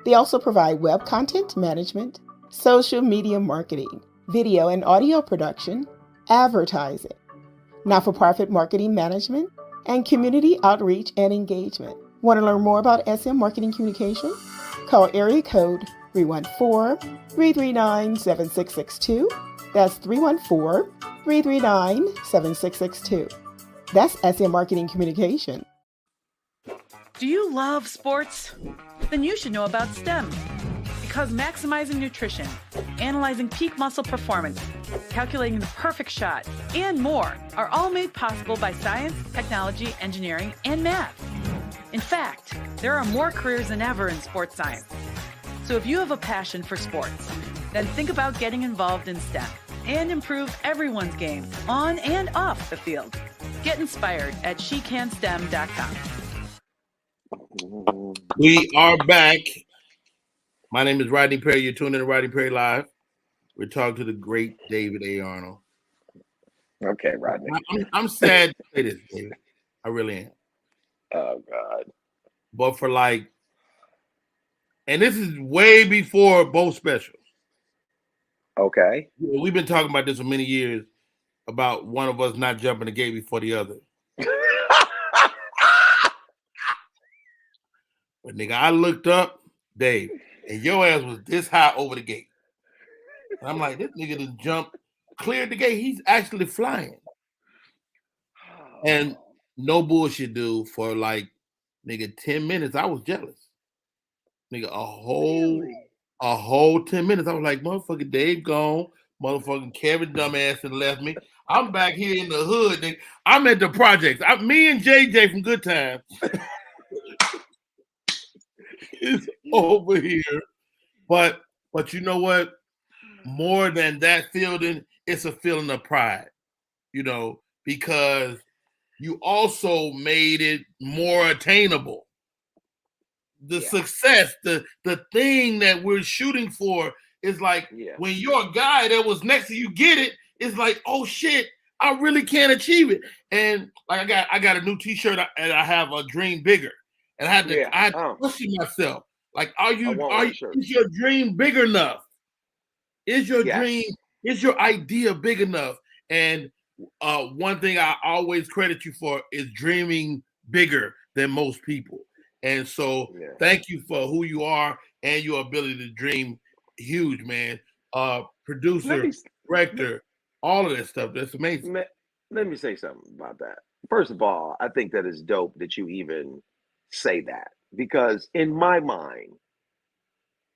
S10: They also provide web content management, social media marketing, video and audio production, advertising, not-for-profit marketing management, and community outreach and engagement. Want to learn more about SM Marketing Communication? Call area code 314-339-7662. That's 314-339-7662. That's SM Marketing Communication.
S11: Do you love sports? Then you should know about STEM. Because maximizing nutrition, analyzing peak muscle performance, calculating the perfect shot, and more are all made possible by science, technology, engineering, and math. In fact, there are more careers than ever in sports science. So if you have a passion for sports, then think about getting involved in STEM and improve everyone's game on and off the field. Get inspired at shecanstem.com.
S1: We are back. My name is Rodney Perry. You're tuning in to Rodney Perry Live. We're talking to the great David A. Arnold.
S9: Okay, Rodney.
S1: I'm sad to say this, David. I really am.
S9: Oh, God.
S1: But for like, and this is way before both specials.
S9: Okay.
S1: We've been talking about this for many years about one of us not jumping the gate before the other. But nigga, I looked up, Dave, and your ass was this high over the gate. And I'm like, this nigga done jumped, cleared the gate. He's actually flying. And no bullshit, dude, for like, nigga, 10 minutes, I was jealous. Nigga, a whole 10 minutes. I was like, motherfucking Dave gone. Motherfucking Kevin dumbass and left me. I'm back here in the hood, nigga. I'm at the projects. Me and JJ from Good Times. It's over here. But you know what? More than that feeling, it's a feeling of pride, you know, because you also made it more attainable. The success, the thing that we're shooting for is like when your guy that was next to you get it, it's like, oh shit, I really can't achieve it. And like I got a new t-shirt and I have a dream bigger. And I had to question myself. Like, is your dream big enough? Is your dream, is your idea big enough? And one thing I always credit you for is dreaming bigger than most people. And so thank you for who you are and your ability to dream huge, man. Producer, director, all of that stuff. That's amazing.
S9: Let me say something about that. First of all, I think that is dope that you even say that, because in my mind,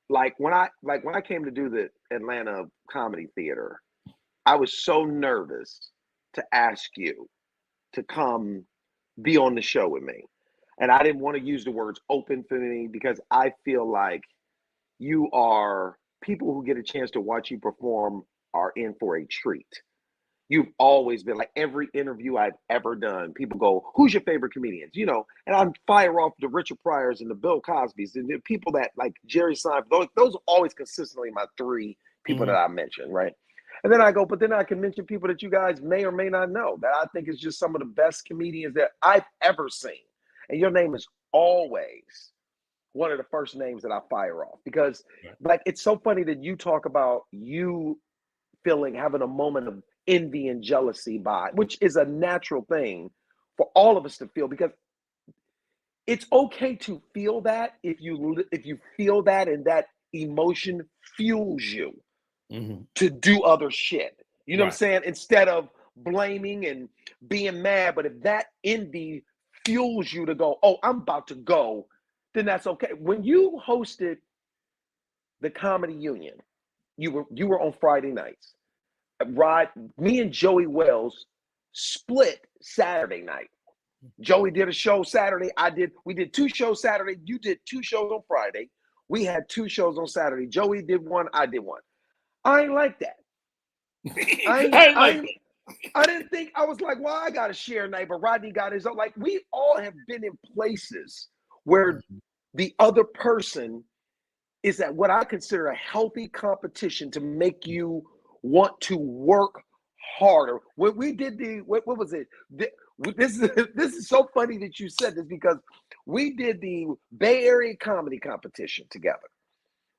S9: like when I came to do the Atlanta Comedy Theater, I was so nervous to ask you to come be on the show with me. And I didn't want to use the words open for me because I feel like you are people who get a chance to watch you perform are in for a treat. You've always been like every interview I've ever done, people go, who's your favorite comedians? You know, and I'm fire off the Richard Pryors and the Bill Cosbys and the people that like Jerry Seinfeld. Those are always consistently my three people that I mention, right? And then I go, but then I can mention people that you guys may or may not know that I think is just some of the best comedians that I've ever seen. And your name is always one of the first names that I fire off because like, it's so funny that you talk about you having a moment of envy and jealousy which is a natural thing for all of us to feel, because it's okay to feel that if you feel that and that emotion fuels you to do other shit. You know what I'm saying? Instead of blaming and being mad, but if that envy fuels you to go, oh, I'm about to go, then that's okay. When you hosted the Comedy Union, you were on Friday nights. Me and Joey Wells split Saturday night. Joey did a show Saturday. We did 2 shows Saturday. You did 2 shows on Friday. We had 2 shows on Saturday. Joey did 1. I did 1. I ain't like that. I didn't think, I was like, well, I got to share night, but Rodney got his own. Like, we all have been in places where the other person is at what I consider a healthy competition to make you want to work harder. When we did what was it? This is so funny that you said this, because we did the Bay Area comedy competition together.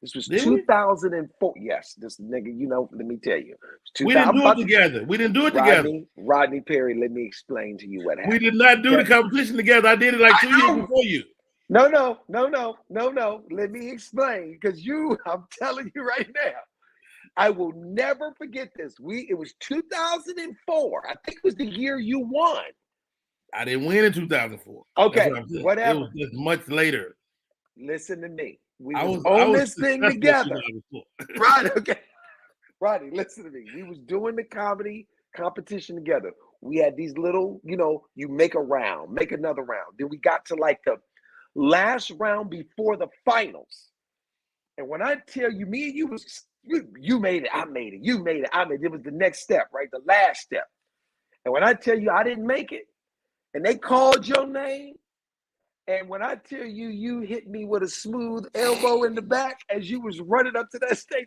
S9: This was 2004. Yes, this nigga, you know, let me tell you.
S1: We didn't do it together. We didn't do it together.
S9: Rodney Perry, let me explain to you what happened.
S1: We did not do the competition together. I did it like 2 years before you.
S9: No. Let me explain, because I'm telling you right now, I will never forget this. It was 2004. I think it was the year you won.
S1: I didn't win in 2004.
S9: Okay, whatever.
S1: It was just much later.
S9: Listen to me. We was on this thing together. Right, okay. Rodney, listen to me. We was doing the comedy competition together. We had these little, you make a round, make another round. Then we got to like the last round before the finals. And when I tell you, me and you made it, I made it, you made it, I made it. It was the next step, right? The last step. And when I tell you I didn't make it, and they called your name, and when I tell you, you hit me with a smooth elbow in the back as you was running up to that stage,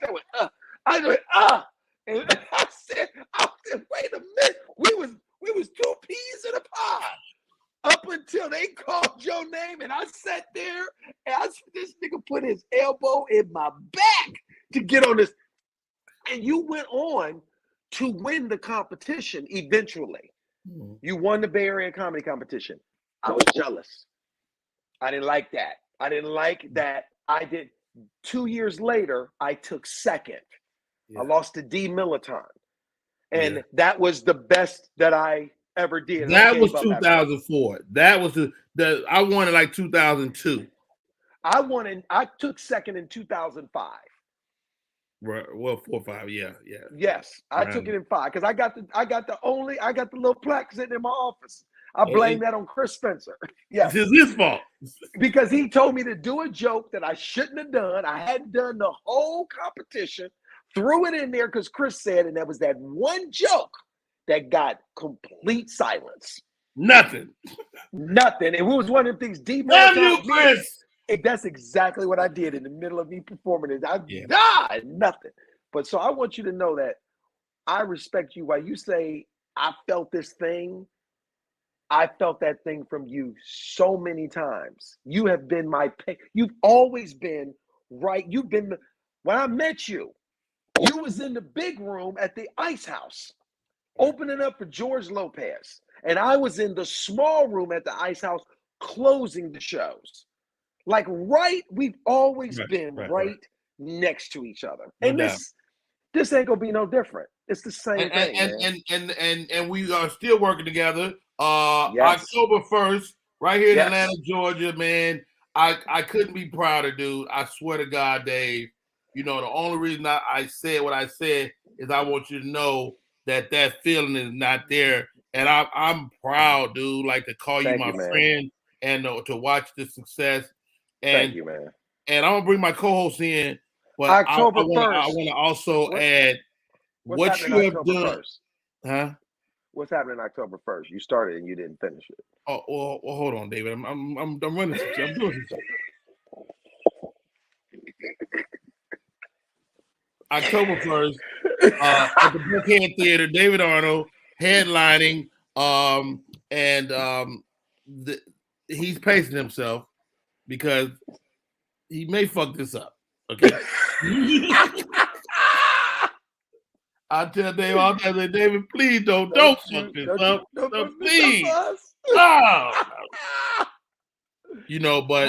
S9: I went, and I said, wait a minute, we was two peas in a pod. Up until they called your name, and I sat there, and this nigga put his elbow in my back to get on this. And you went on to win the competition eventually. You won the Bay Area comedy competition. I was jealous. I didn't like that. I didn't like that. 2 years later, I took second. Yeah. I lost to D. Militon. And that was the best that I ever did.
S1: That was 2004. That was I won in like 2002.
S9: I took second in 2005.
S1: Right. Well, 4 or 5, yeah.
S9: Yes, I took it in 5 because I got the little plaque sitting in my office. I blame that on Chris Spencer. Yeah,
S1: it's his fault
S9: because he told me to do a joke that I shouldn't have done. I hadn't done the whole competition. Threw it in there because Chris said, and that was that one joke that got complete silence.
S1: Nothing.
S9: And it was one of the things deep.
S1: Damn you, Chris.
S9: That's exactly what I did in the middle of me performing it. I died, nothing. But so I want you to know that I respect you. While you say I felt this thing, I felt that thing from you so many times. You have been my pain. You've always been right. You've been, when I met you, you was in the big room at the Ice House, opening up for George Lopez. And I was in the small room at the Ice House, closing the shows. Like, we've always been right next to each other. And this ain't gonna be no different. It's the same thing.
S1: And we are still working together. October 1st, right here in Atlanta, Georgia, man. I couldn't be prouder, dude. I swear to God, Dave. The only reason I said what I said is I want you to know that feeling is not there. And I'm proud, dude, like to call you my friend and to watch the success. And,
S9: thank you, man.
S1: And I'm going to bring my co-host in, but
S9: October 1st.
S1: I want to also add what you have done.
S9: 1st?
S1: Huh?
S9: What's happening October 1st? You started and you didn't finish it.
S1: Oh, well, hold on, David. I'm running. I'm doing something. October 1st, at the Buckhead Theater, David Arnold headlining, he's pacing himself because he may fuck this up. Okay. I tell David, please don't fuck this up. Please. But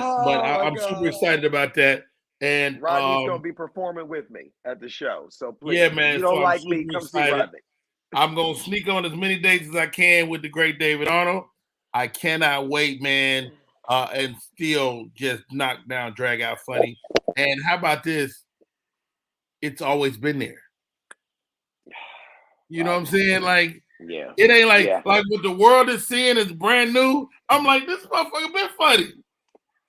S1: I'm super excited about that. And
S9: Rodney's gonna be performing with me at the show. So please,
S1: yeah, man.
S9: If you don't like me, come see Rodney.
S1: I'm gonna sneak on as many dates as I can with the great David Arnold. I cannot wait, man. And still just knock down, drag out funny. And how about this? It's always been there. You know what I'm saying? Like, it ain't like what the world is seeing is brand new. I'm like, this motherfucker been funny.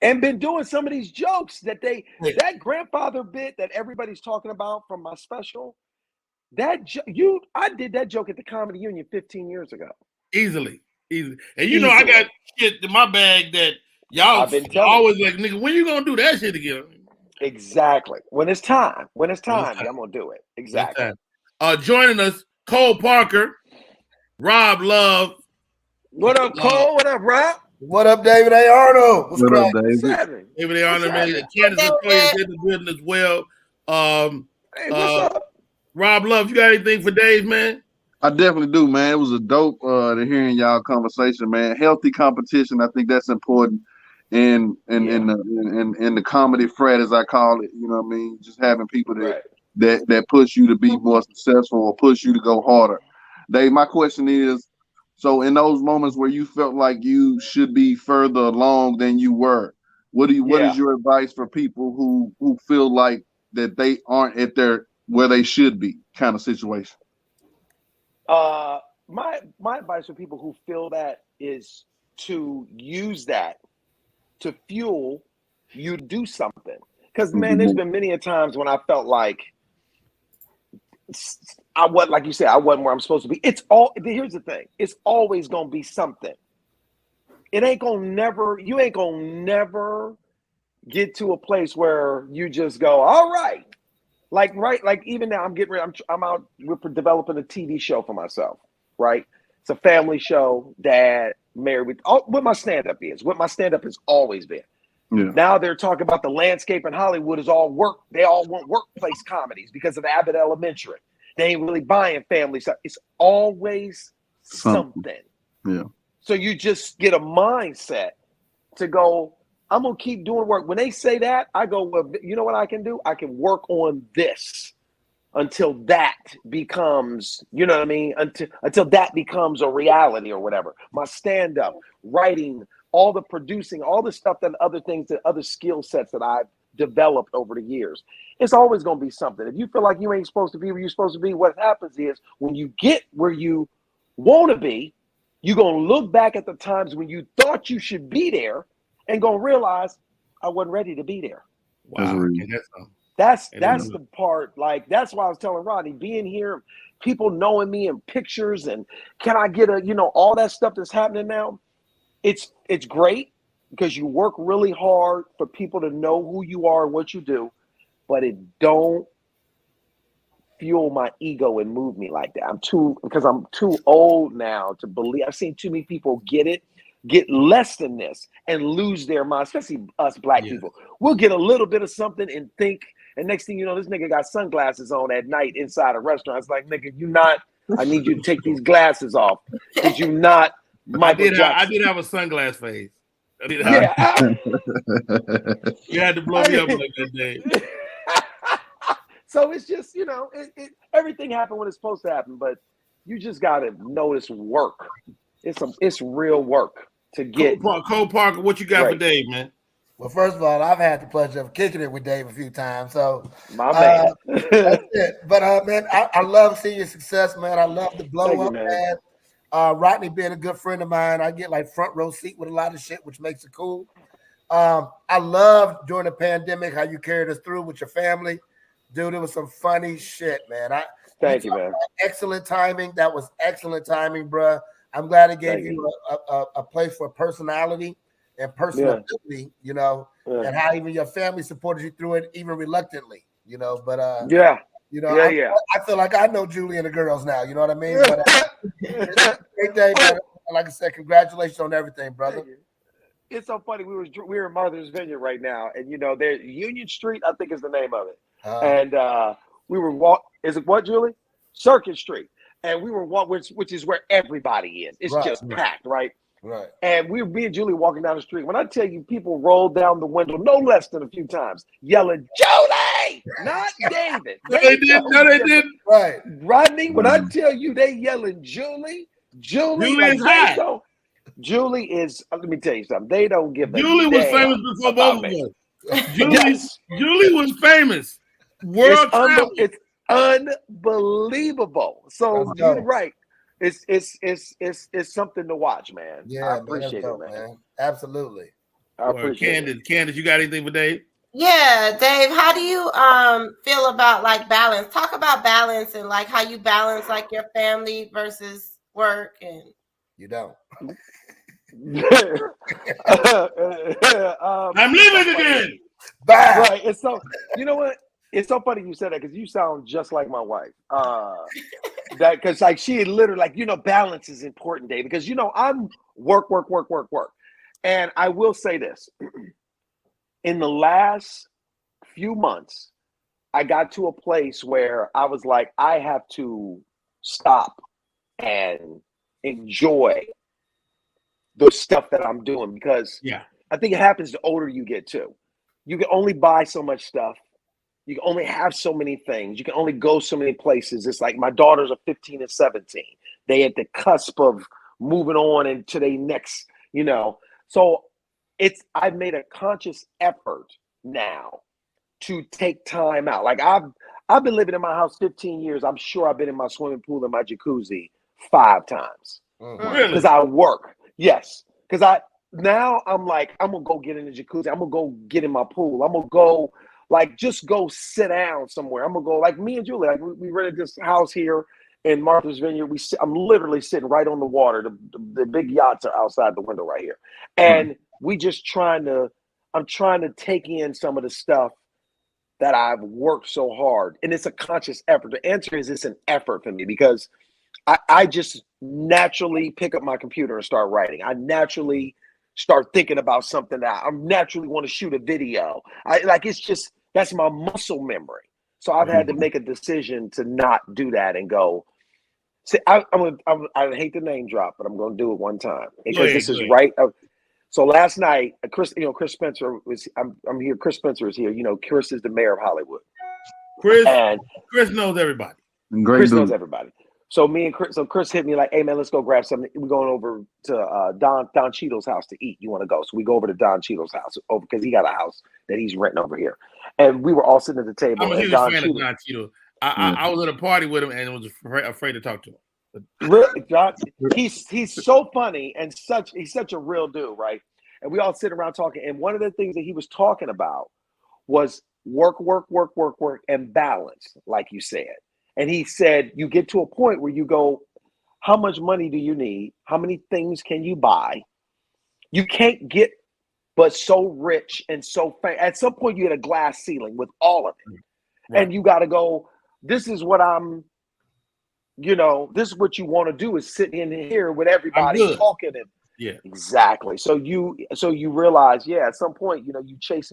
S9: And been doing some of these jokes that that grandfather bit that everybody's talking about from my special. I did that joke at the Comedy Union 15 years ago.
S1: Easily. And I got shit in my bag that y'all always like, nigga, when you gonna do that shit again?
S9: Exactly. When it's time, I'm gonna do it. Exactly.
S1: Joining us, Cole Parker, Rob Love.
S9: What up, Cole? What up, Rob?
S4: What up, David A. Arnold?
S5: What up, David?
S1: David A. Arnold, man. Candace Okoye is in the building as well.
S9: Hey, what's up?
S1: Rob Love, you got anything for Dave, man?
S5: I definitely do, man. It was a dope to hearing y'all conversation, man. Healthy competition, I think that's important in the comedy frat, as I call it. You know what I mean? Just having people that push you to be more successful or push you to go harder. Dave, my question is, so in those moments where you felt like you should be further along than you were, What is your advice for people who feel like that they aren't at where they should be kind of situation?
S9: My advice for people who feel that is to use that to fuel you to do something. Because man, there's been many a times when I felt like like you said, I wasn't where I'm supposed to be. Here's the thing. It's always gonna be something. You ain't gonna never get to a place where you just go, all right. Like even now I'm out, we're developing a TV show for myself, right? It's a family show, dad, married with what my stand-up has always been.
S5: Yeah.
S9: Now they're talking about the landscape in Hollywood is all work. They all want workplace comedies because of Abbott Elementary. They ain't really buying family stuff. It's always something.
S5: Yeah.
S9: So you just get a mindset to go, I'm going to keep doing work. When they say that, I go, well, you know what I can do? I can work on this until that becomes, you know what I mean? Until that becomes a reality or whatever. My stand-up, writing, all the producing, all the stuff that other skill sets that I've developed over the years. It's always going to be something. If you feel like you ain't supposed to be where you're supposed to be, what happens is when you get where you want to be, you're going to look back at the times when you thought you should be there and going to realize I wasn't ready to be there.
S1: Wow.
S9: That's the part. Like, that's why I was telling Rodney, being here, people knowing me in pictures and can I get all that stuff that's happening now. It's great because you work really hard for people to know who you are and what you do, but it don't fuel my ego and move me like that. I'm too old now to believe. I've seen too many people get less than this and lose their mind, especially us black people. We'll get a little bit of something and think, and next thing you know, this nigga got sunglasses on at night inside a restaurant. It's like, nigga, I need you to take these glasses off because you not Michael Jackson.
S1: I did have a sunglass phase. You had to blow me up like that day.
S9: So it's just, everything happened when it's supposed to happen, but you just got to notice work. It's real work to get.
S1: Cole Parker, what you got for Dave, man?
S4: Well, first of all, I've had the pleasure of kicking it with Dave a few times. So,
S9: my man.
S4: That's it. But, man, I love seeing your success, man. I love the blow up, man. Rodney being a good friend of mine, I get like front row seat with a lot of shit, which makes it cool. I love during the pandemic how you carried us through with your family. Dude, it was some funny shit, man.
S9: Thank you, man.
S4: Excellent timing. That was excellent timing, bro. I'm glad it gave you a place for personality and personality, and how even your family supported you through it, even reluctantly, But I feel like I know Julie and the girls now. You know what I mean? But it's a great day, man. Like I said, congratulations on everything, brother.
S9: It's so funny. We're in Martha's Vineyard right now, and there's Union Street, I think is the name of it. And we were is it what, Julie? Circuit Street. And we were which is where everybody is. It's just packed, right?
S4: Right.
S9: And me and Julie walking down the street. When I tell you, people rolled down the window no less than a few times, yelling, "Julie!" Not David.
S1: They didn't.
S4: Right.
S9: Rodney, when I tell you they yelling Julie
S1: is hot.
S9: Julie is, let me tell you something. They don't give a
S1: Julie was famous before both of us. Julie was famous.
S9: It's unbelievable. So you're right. It's something to watch, man.
S4: Yeah,
S9: I appreciate it, man.
S4: Absolutely.
S9: I appreciate it.
S1: Candace, you got anything for Dave?
S3: Yeah, Dave, how do you feel about like balance? Talk about balance and like how you balance like your family versus work. And
S4: you don't.
S1: I'm leaving again.
S4: Bye.
S9: Right. It's so, you know what? It's so funny you said that because you sound just like my wife. That because like she literally like balance is important, Dave, because I'm work. And I will say this. In the last few months, I got to a place where I was like, I have to stop and enjoy the stuff that I'm doing because I think it happens the older you get too. You can only buy so much stuff. You can only have so many things. You can only go so many places. It's like my daughters are 15 and 17. They at the cusp of moving on into their next, So I've made a conscious effort now to take time out. Like I've been living in my house 15 years. I'm sure I've been in my swimming pool and my jacuzzi 5 times.
S1: Really?
S9: Because I work. Yes. Because now I'm like, I'm gonna go get in the jacuzzi. I'm gonna go get in my pool. I'm gonna go just go sit down somewhere. I'm gonna go like me and Julie. Like we rented this house here in Martha's Vineyard. I'm literally sitting right on the water. The big yachts are outside the window right here, and I'm trying to take in some of the stuff that I've worked so hard, and it's a conscious effort. The answer is it's an effort for me because I just naturally pick up my computer and start writing. I naturally start thinking about something that I naturally want to shoot a video. That's my muscle memory. So I've had to make a decision to not do that and go. See, I hate the name drop, but I'm going to do it one time because this is right. So last night, Chris Spencer was. I'm here. Chris Spencer is here. Chris is the mayor of Hollywood.
S1: Chris knows everybody.
S9: Chris knows everybody. So Chris hit me like, "Hey man, let's go grab something. We're going over to Don Cheadle's house to eat. You want to go?" So we go over to Don Cheadle's house because he got a house that he's renting over here. And we were all sitting at the table.
S1: I'm a huge fan of Don Cheadle. I was at a party with him and was afraid to talk to him.
S9: Really, John, he's so funny and he's such a real dude, right? And we all sit around talking. And one of the things that he was talking about was work, and balance, like you said. And he said, you get to a point where you go, how much money do you need? How many things can you buy? You can't get but so rich and so famous. At some point, you hit a glass ceiling with all of it. Right. And you got to go, this is what this is what you want to do is sit in here with everybody talking.
S1: Yeah,
S9: exactly. So you realize, at some point, you chase.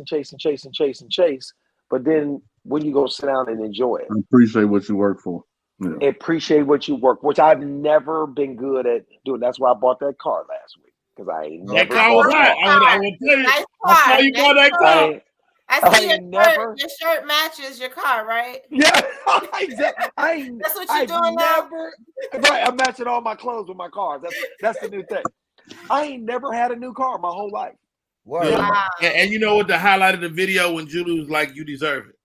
S9: But then when you go sit down and enjoy it,
S5: appreciate what you work for. Yeah.
S9: Appreciate what you work, which I've never been good at doing. That's why I bought that car last week because I ain't never.
S1: That car was hot. I would tell you.
S3: Nice
S1: I saw you bought that car.
S3: I see your shirt matches your car, right?
S9: Yeah, exactly.
S3: That's what you're doing now.
S9: Right, I'm matching all my clothes with my cars. That's the new thing. I ain't never had a new car my whole life.
S3: Wow.
S1: And you know what? The highlight of the video when Julie was like, "You deserve it."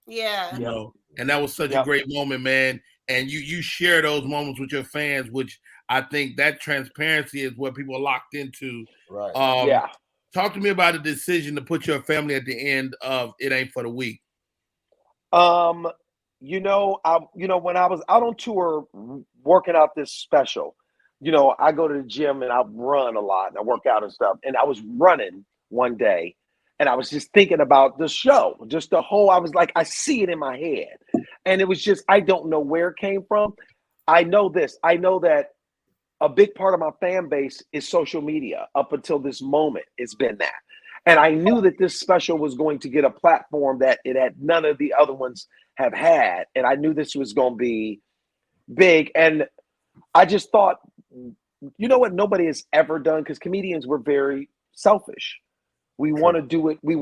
S3: Yeah.
S1: And that was such a great moment, man. And you share those moments with your fans, which I think that transparency is what people are locked into.
S4: Right.
S1: Talk to me about the decision to put your family at the end of It Ain't for the Week.
S9: When I was out on tour working out this special, I go to the gym and I run a lot and I work out and stuff. And I was running one day and I was just thinking about the show, I was like, I see it in my head. And it was just, I don't know where it came from. I know this. I know that a big part of my fan base is social media. Up until this moment, it's been that. And I knew that this special was going to get a platform that it had none of the other ones have had. And I knew this was going to be big. And I just thought, you know what nobody has ever done? Because comedians were very selfish. We want to do it. We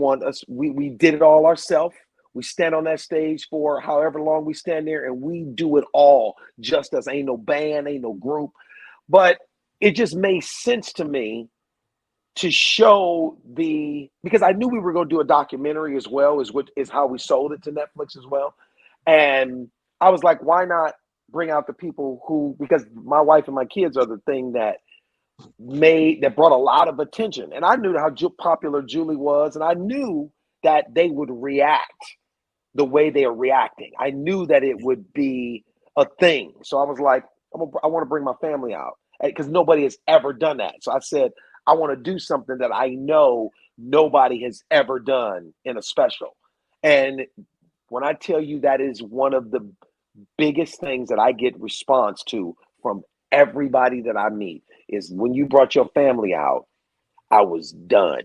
S9: did it all ourselves. We stand on that stage for however long we stand there and we do it all just us. Ain't no band, ain't no group. But it just made sense to me to show because I knew we were going to do a documentary as well, is how we sold it to Netflix as well. And I was like, why not bring out the people because my wife and my kids are the thing that brought a lot of attention. And I knew how popular Julie was, and I knew that they would react the way they are reacting. I knew that it would be a thing. So I was like, I want to bring my family out because nobody has ever done that. So I said, I want to do something that I know nobody has ever done in a special. And when I tell you that is one of the biggest things that I get response to from everybody that I meet is when you brought your family out, I was done.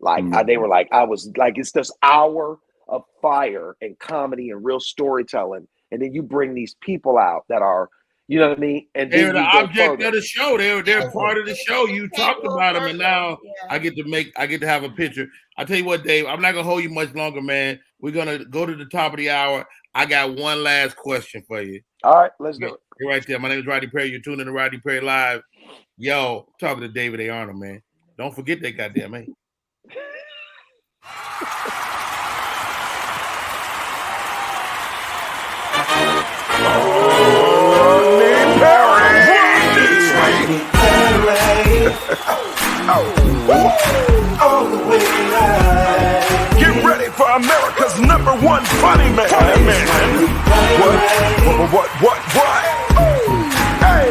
S9: They were like, I was like, it's this hour of fire and comedy and real storytelling. And then you bring these people out that are, you know what I mean? And
S1: they're the object of the show. They're part of the show. You talked about them, and now I get to have a picture. I tell you what, Dave, I'm not gonna hold you much longer, man. We're gonna go to the top of the hour. I got one last question for you.
S9: All right, let's do it.
S1: You're right there. My name is Rodney Perry. You're tuning in to Rodney Perry Live. Yo, talking to David Arnold, man. Don't forget that goddamn, man.
S2: Get ready for America's #1 funny man. What? Hey.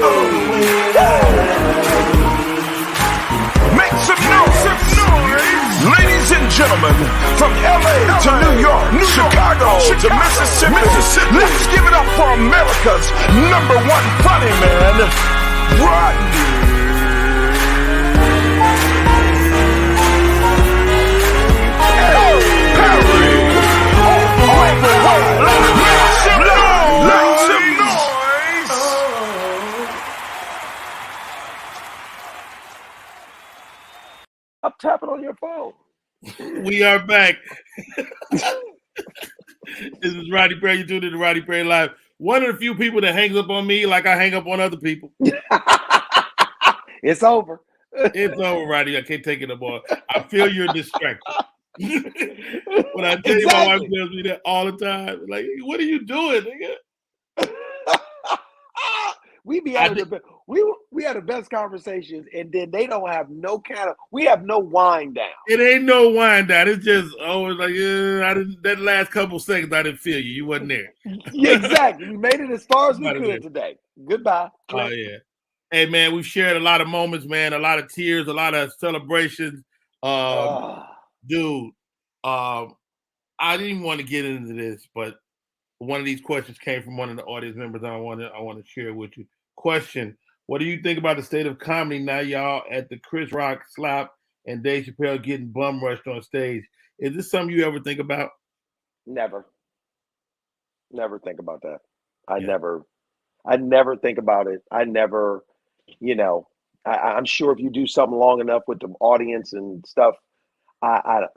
S2: Make some noise. Ladies and gentlemen, from LA to New York, Chicago to Mississippi, let's give it up for America's #1 funny man, Rodney.
S9: I'm tapping on your phone.
S1: We are back. This is Rodney Perry. You tuned in to Rodney Perry Live. One of the few people that hangs up on me like I hang up on other people.
S9: It's over.
S1: It's over, Rodney. I can't take it no more. I feel you're distracted. When I tell you, my wife tells me that all the time. Like, what are you doing, nigga?
S9: We had the best conversations, and then they don't have no we have no wind down.
S1: It ain't no wind down. It's just always like, that last couple seconds I didn't feel you. You wasn't there.
S9: Yeah, exactly. We made it as far as we could today. Goodbye.
S1: Oh yeah. Hey man, we've shared a lot of moments, man, a lot of tears, a lot of celebrations. Dude, I didn't even want to get into this, but one of these questions came from one of the audience members. I want to share with you. Question: what do you think about the state of comedy now, y'all, at the Chris Rock slap and Dave Chappelle getting bum rushed on stage? Is this something you ever think about?
S9: Never think about that. I never think about it. I never, I'm sure if you do something long enough with the audience and stuff, I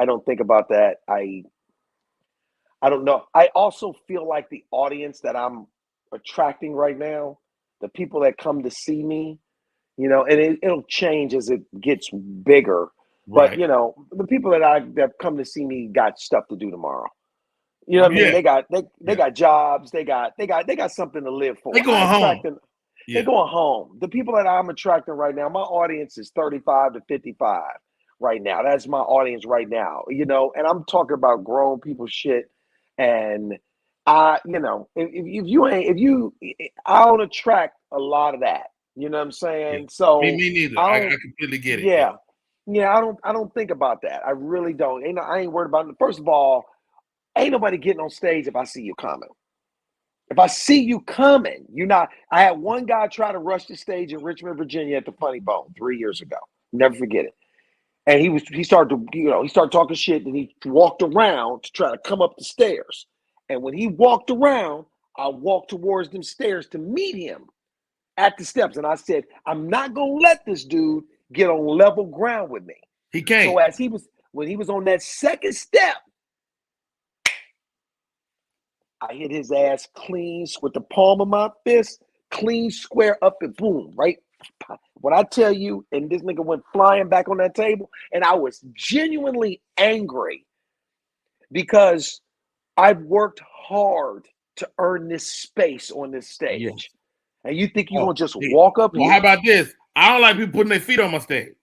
S9: don't think about that. I don't know. I also feel like the audience that I'm attracting right now, the people that come to see me, and it'll change as it gets bigger. Right. But the people that come to see me got stuff to do tomorrow. You know what I mean? They got jobs. They got something to live for.
S1: They going home.
S9: They're going home. The people that I'm attracting right now, my audience is 35 to 55 right now. That's my audience right now. And I'm talking about grown people shit. And I don't attract a lot of that. You know what I'm saying? So
S1: me neither. I completely get it.
S9: Yeah. I don't think about that. I really don't. I ain't worried about it. First of all, ain't nobody getting on stage if I see you coming. If I see you coming, you're not. I had one guy try to rush the stage in Richmond, Virginia at the Funny Bone 3 years ago. Never forget it. And he started talking shit, and he walked around to try to come up the stairs. And when he walked around, I walked towards them stairs to meet him at the steps. And I said, I'm not gonna let this dude get on level ground with me.
S1: He can't.
S9: So when he was on that second step, I hit his ass clean with the palm of my fist, clean square up and boom, right? What I tell you, and this nigga went flying back on that table, and I was genuinely angry because I've worked hard to earn this space on this stage. Yes. And you think you're going to just walk up here?
S1: How about this? I don't like people putting their feet on my stage.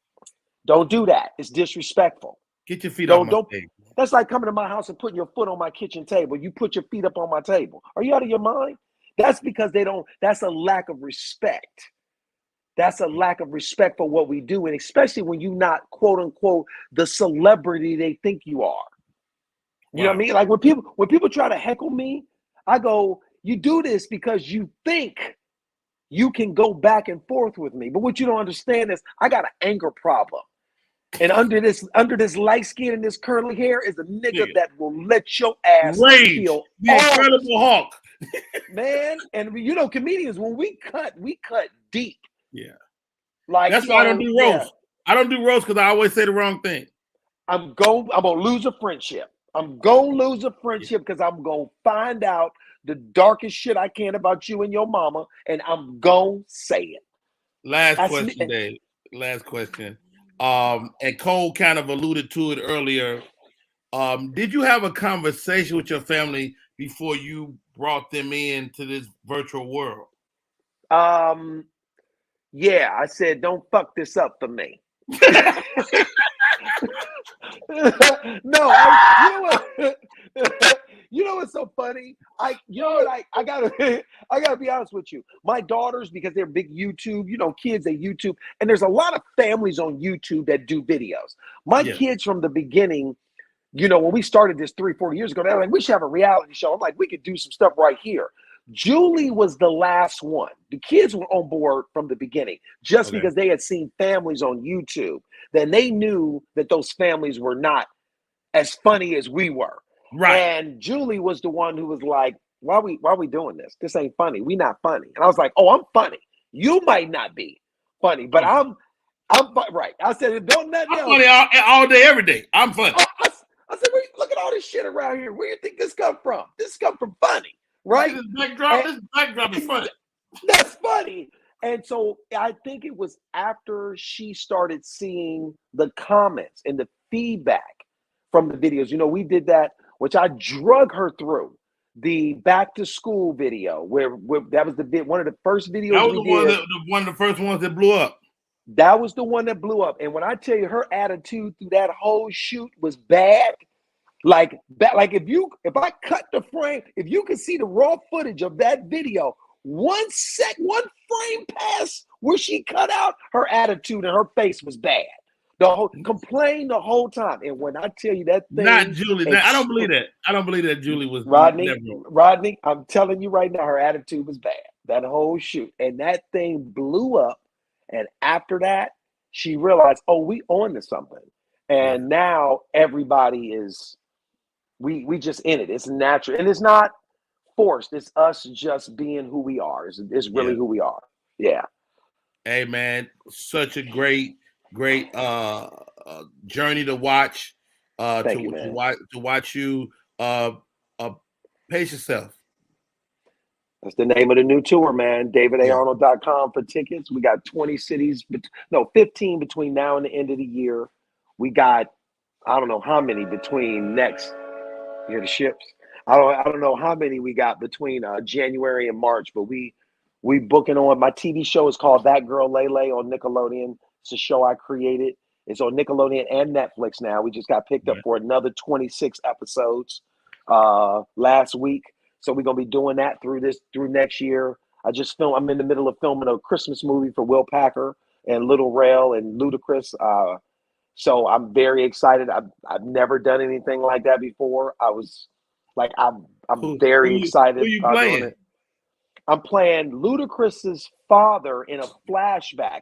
S9: Don't do that. It's disrespectful.
S1: Get your feet on my stage.
S9: That's like coming to my house and putting your foot on my kitchen table. You put your feet up on my table. Are you out of your mind? That's because that's a lack of respect. That's a lack of respect for what we do. And especially when you're not, quote unquote, the celebrity they think you are. You know what I mean? Like when people try to heckle me, I go, you do this because you think you can go back and forth with me. But what you don't understand is I got an anger problem. And under this light skin and this curly hair is a nigga that will let your ass feel
S1: the Incredible Hulk.
S9: Man, and comedians, when we cut deep.
S1: Yeah.
S9: Like
S1: that's why I don't do roast. Yeah. I don't do roast because I always say the wrong thing.
S9: I'm gonna lose a friendship. I'm gonna lose a friendship because I'm gonna find out the darkest shit I can about you and your mama, and I'm gonna say it.
S1: Last question, Dave. Last question. And Cole kind of alluded to it earlier. Did you have a conversation with your family before you brought them into this virtual world?
S9: Yeah, I said, don't fuck this up for me. No, you know what? You know what's so funny? I gotta be honest with you. My daughters, because they're big YouTube, kids, they YouTube, and there's a lot of families on YouTube that do videos. My kids from the beginning, when we started this 3-4 years ago, they're like, we should have a reality show. I'm like, we could do some stuff right here. Julie was the last one. The kids were on board from the beginning, just because they had seen families on YouTube. Then they knew that those families were not as funny as we were. Right. And Julie was the one who was like, why are we doing this? This ain't funny. We not funny. And I was like, oh, I'm funny. You might not be funny, but I'm right. I said, don't nothing else.
S1: I'm funny all day, every day. I'm funny.
S9: I said, look at all this shit around here. Where do you think this come from? This come from funny. Right?
S1: This backdrop is funny.
S9: That's funny. And so I think it was after she started seeing the comments and the feedback from the videos. We did that, which I drug her through. The back to school video, where that was one of the first videos.
S1: That was one of the first ones that blew up.
S9: That was the one that blew up. And when I tell you, her attitude through that whole shoot was bad. Like if I cut the frame, if you can see the raw footage of that video, one frame past where she cut out, her attitude and her face was bad. Complained the whole time. And when I tell you that thing,
S1: not Julie, I don't believe that. I don't believe that Julie was
S9: Rodney, I'm telling you right now, her attitude was bad. That whole shoot. And that thing blew up. And after that, she realized, oh, we on to something. And now everybody is we just in it. It's natural. And it's not forced. It's us just being who we are. It's really who we are. Yeah.
S1: Hey man, such a great journey to watch. To watch you pace yourself.
S9: That's the name of the new tour, man. DavidARnold.com for tickets. We got 15 between now and the end of the year. We got, I don't know how many between next. You hear the ships? I don't know how many we got between January and March, but we booking on. My TV show is called That Girl Lele on Nickelodeon. It's a show I created. It's on Nickelodeon and Netflix now. We just got picked up for another 26 episodes last week. So we're gonna be doing that through next year. I'm in the middle of filming a Christmas movie for Will Packer and Little Rail and Ludacris. So I'm very excited. I've never done anything like that before. I was like, I'm very excited about doing it. I'm playing Ludacris's father in a flashback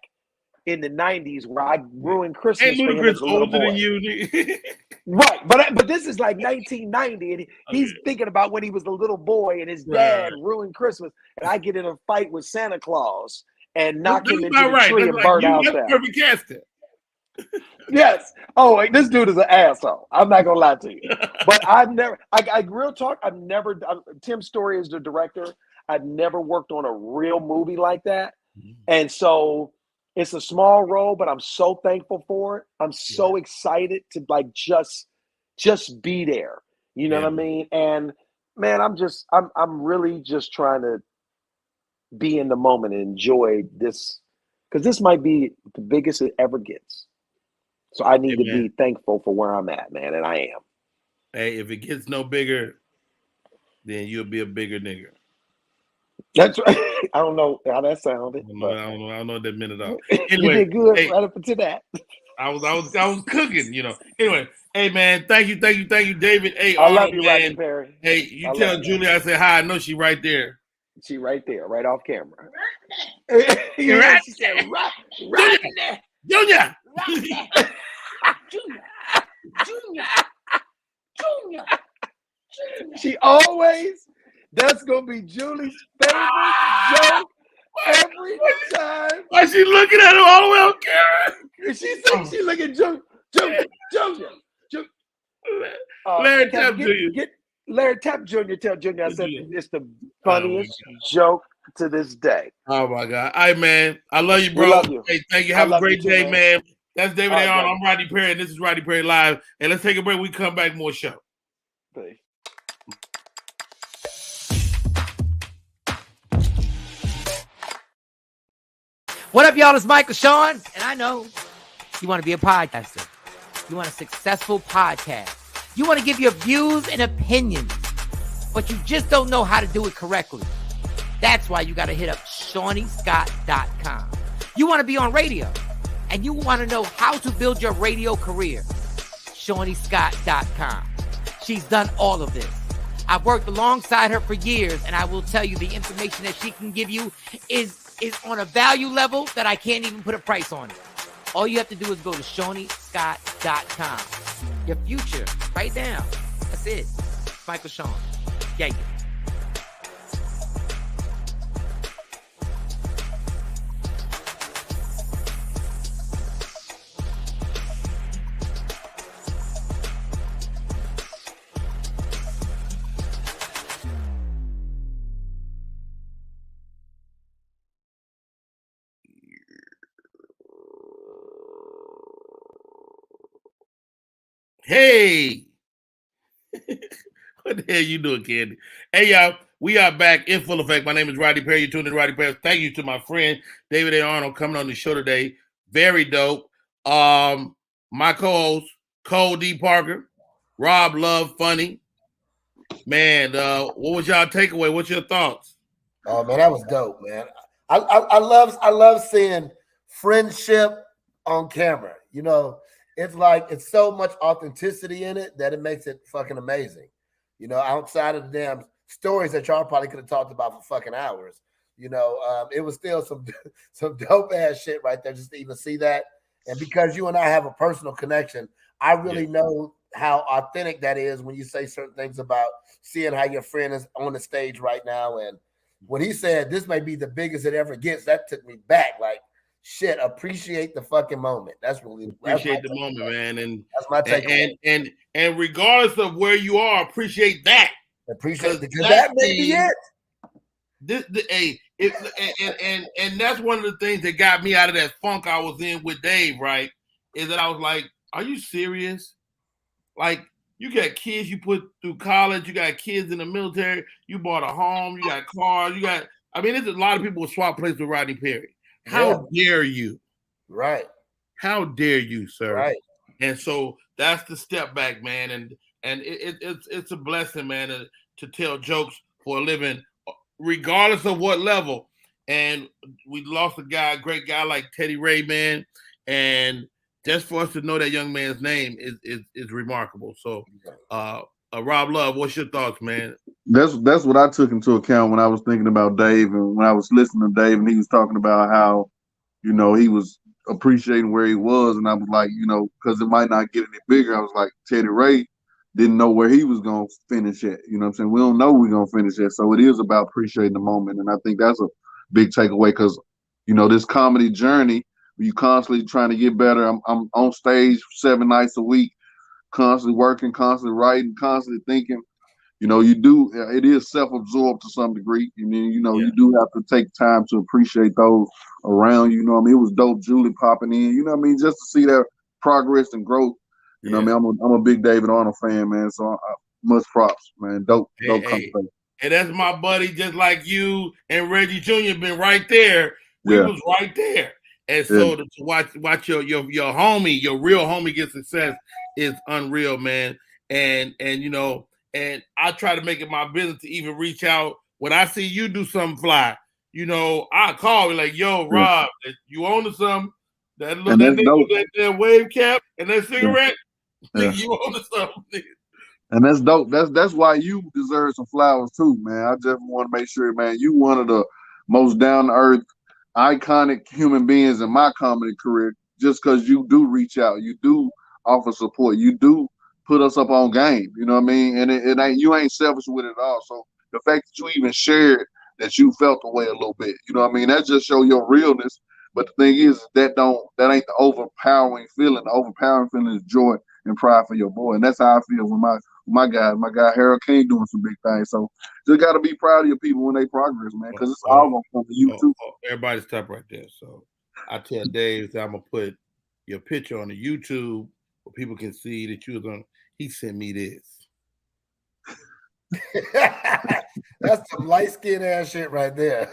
S9: in the 90s where I ruined Christmas for him as a little boy. Than you. Right, but this is like 1990, and he's thinking about when he was a little boy and his dad ruined Christmas, and I get in a fight with Santa Claus and knock him into the tree and burn out there.
S1: Perfect casting.
S9: Yes. Oh, this dude is an asshole. I'm not gonna lie to you. But real talk, Tim Story is the director. I've never worked on a real movie like that. And so it's a small role, but I'm so thankful for it. I'm so excited to just be there. You know what I mean? And man, I'm really just trying to be in the moment and enjoy this, because this might be the biggest it ever gets. So I need to be thankful for where I'm at, man, and I am.
S1: Hey, if it gets no bigger, then you'll be a bigger nigga.
S9: That's right. I don't know how that sounded.
S1: I don't know what that meant at all.
S9: Anyway, you did good right up to that.
S1: I was cooking, Anyway, hey man, thank you, David. Hey,
S9: I love you, Rodney Perry.
S1: Hey, you tell Julie I said hi. I know she right there.
S9: She right there, right off camera. Right. She said, Rodney.
S1: Junior.
S9: She always, that's gonna be Julie's favorite joke every time.
S1: Why she looking at him all the way on camera?
S9: She thinks she looking at Junior.
S1: Larry Tapp Jr.
S9: Larry Tapp Jr. Tell Junior I said it's the funniest joke to this day.
S1: Oh my God. All right, man. I love you, bro.
S9: Love you.
S1: Hey, thank you. Have a great day, man. That's David Arnold. I'm Rodney Perry, and this is Rodney Perry Live. And let's take a break. We come back, more show.
S9: Peace.
S12: What up, y'all? It's Michael Sean, and I know you want to be a podcaster. You want a successful podcast. You want to give your views and opinions, but you just don't know how to do it correctly. That's why you got to hit up ShawneeScott.com. You want to be on radio, and you want to know how to build your radio career. ShawneeScott.com. She's done all of this. I've worked alongside her for years, and I will tell you the information that she can give you is on a value level that I can't even put a price on it. All you have to do is go to ShawneeScott.com. Your future, right now. That's it. Michael Sean. Yeah.
S1: Hey, what the hell you doing, Candy? Hey, y'all, we are back in full effect. My name is Rodney Perry. You're tuned in to Rodney Perry. Thank you to my friend David Arnold coming on the show today. Very dope. My co-host, Cole D. Parker, Rob Love Funny. Man, what was y'all takeaway? What's your thoughts?
S4: Oh man, that was dope, man. I love seeing friendship on camera. You know, it's so much authenticity in it that it makes it fucking amazing. You know, outside of the damn stories that y'all probably could have talked about for fucking hours. You know, it was still some dope ass shit right there just to even see that. And because you and I have a personal connection, I really know how authentic that is when you say certain things about seeing how your friend is on the stage right now. And when he said this may be the biggest it ever gets, that took me back. Like, shit, appreciate the fucking moment. That's really
S1: appreciate the moment, man. And
S4: that's my take.
S1: And regardless of where you are, appreciate that.
S4: Appreciate because that may be it.
S1: And that's one of the things that got me out of that funk I was in with Dave, right? Is that I was like, are you serious? Like, you got kids you put through college, you got kids in the military, you bought a home, you got cars, there's a lot of people who swap places with Rodney Perry. How dare you?
S4: Right.
S1: How dare you, sir?
S4: Right.
S1: And so that's the step back, man. And it's a blessing, man, to tell jokes for a living, regardless of what level. And we lost a great guy like Teddy Ray, man. And just for us to know that young man's name is remarkable. So, Rob Love, what's your thoughts, man?
S5: That's what I took into account when I was thinking about Dave, and when I was listening to Dave, and he was talking about how, you know, he was appreciating where he was, and I was like, you know, because it might not get any bigger. I was like, Teddy Ray didn't know where he was gonna finish at. You know what I'm saying? We don't know we're gonna finish at, so it is about appreciating the moment, and I think that's a big takeaway because, you know, this comedy journey, you constantly trying to get better. I'm on stage 7 nights a week, constantly working, constantly writing, constantly thinking. You know, it is self-absorbed to some degree. And then, you know, you do have to take time to appreciate those around you. You know what I mean? It was dope, Julie popping in, you know what I mean? Just to see that progress and growth. You know what I mean? I'm a big David Arnold fan, man. So much props, man. Dope conversation.
S1: And that's my buddy, just like you and Reggie Jr. been right there. We was right there. And so to watch your homie, your real homie get success is unreal, man. And you know, and I try to make it my business to even reach out when I see you do something fly. You know, I call you like, yo, Rob, you own to something? That nigga with that wave cap and that cigarette, nigga, you own to something.
S5: And that's dope. That's why you deserve some flowers too, man. I just want to make sure, man, you one of the most down to earth, iconic human beings in my comedy career. Just because you do reach out, you do offer support, you do put us up on game. You know what I mean? And it ain't, you ain't selfish with it at all. So the fact that you even shared that you felt the way a little bit, you know what I mean? That just show your realness. But the thing is, that ain't the overpowering feeling. The overpowering feeling is joy and pride for your boy, and that's how I feel with my guy Harold King doing some big things. So just got to be proud of your people when they progress, man, because it's all gonna come to you too.
S1: Everybody's tough right there. So I tell Dave that I'm gonna put your picture on the YouTube where people can see that you was on. He sent me this.
S4: That's some light skin ass shit right there.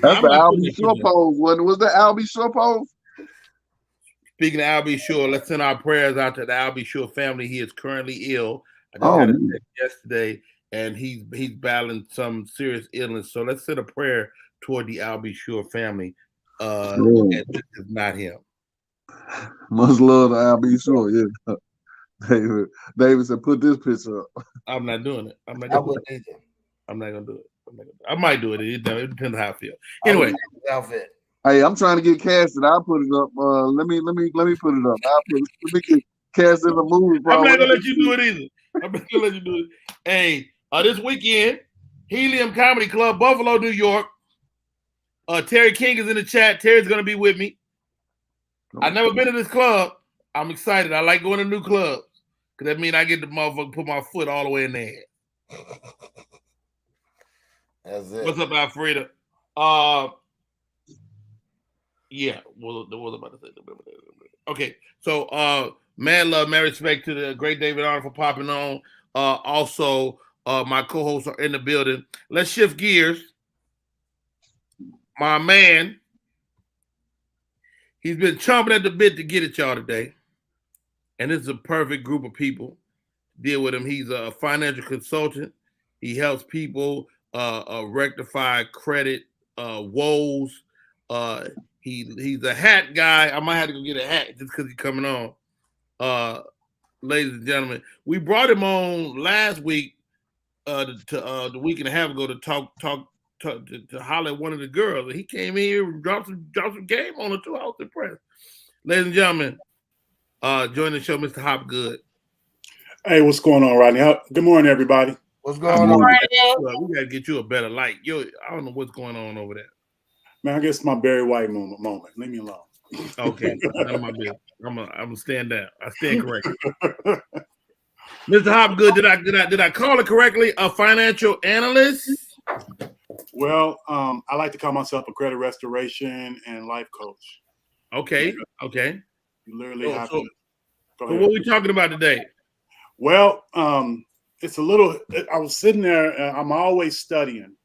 S5: That's the Albie Shore pose. Was that Albie Shore pose?
S1: Speaking of Al B. Sure, let's send our prayers out to the Al B. Sure family. He is currently ill. I just had a text yesterday, and he's battling some serious illness. So let's send a prayer toward the Al B. Sure family. And this is not him.
S5: Much love to Al B. Sure, yeah. David said, put this picture up.
S1: I'm not doing it. I'm not gonna do it. I might do it. It depends on how I feel. Anyway,
S4: outfit.
S5: Hey, I'm trying to get casted. I'll put it up. Let me put it up. Let me get cast in the movie.
S1: I'm not gonna let you do it either. I'm not gonna let you do it. Hey, this weekend, Helium Comedy Club, Buffalo, New York. Terry King is in the chat. Terry's gonna be with me. I've never been to this club. I'm excited. I like going to new clubs because that means I get the motherfucker put my foot all the way in there.
S4: That's it.
S1: What's up, Alfreda? Yeah, what was I about to say? Okay, so man love, man respect to the great David Arnold for popping on. Also, my co-hosts are in the building. Let's shift gears. My man, he's been chomping at the bit to get at y'all today. And this is a perfect group of people to deal with him. He's a financial consultant. He helps people rectify credit woes. He's a hat guy. I might have to go get a hat just because he's coming on. Ladies and gentlemen, we brought him on last week, the week and a half ago to to holler at one of the girls. And he came in here and dropped some game on her too. I was impressed. Ladies and gentlemen, join the show, Mr. Hopgood.
S13: Hey, what's going on, Rodney? Good morning, everybody.
S4: What's going on?
S1: We gotta get you a better light. Yo, I don't know what's going on over there.
S13: Man, I guess my Barry White moment. Leave me alone.
S1: Okay, none of my business. I'm gonna stand down. I stand corrected. Mr. Hopgood, did I call it correctly? A financial analyst?
S13: Well, I like to call myself a credit restoration and life coach.
S1: Okay.
S13: You literally have to.
S1: So what are we talking about today?
S13: Well, it's a little. I was sitting there. I'm always studying,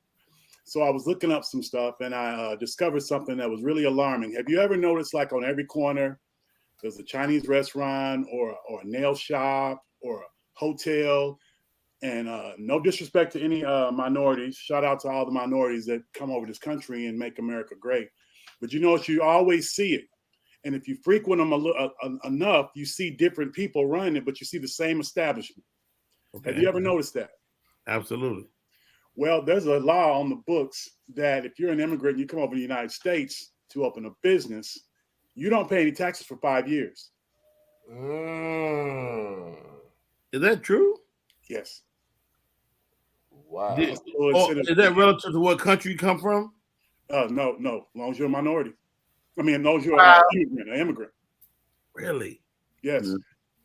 S13: so I was looking up some stuff, and I discovered something that was really alarming. Have you ever noticed, like on every corner, there's a Chinese restaurant or a nail shop or a hotel? And no disrespect to any minorities. Shout out to all the minorities that come over this country and make America great. But you know what? You always see it. And if you frequent them enough, you see different people running it, but you see the same establishment. Okay. Have you ever noticed that?
S1: Absolutely.
S13: Well, there's a law on the books that if you're an immigrant and you come over to the United States to open a business, you don't pay any taxes for 5 years.
S1: Is that true?
S13: Yes.
S4: Wow.
S1: Is that relative to what country you come from?
S13: No. As long as you're a minority. I mean, as long as you're an immigrant.
S1: Really?
S13: Yes. Mm-hmm.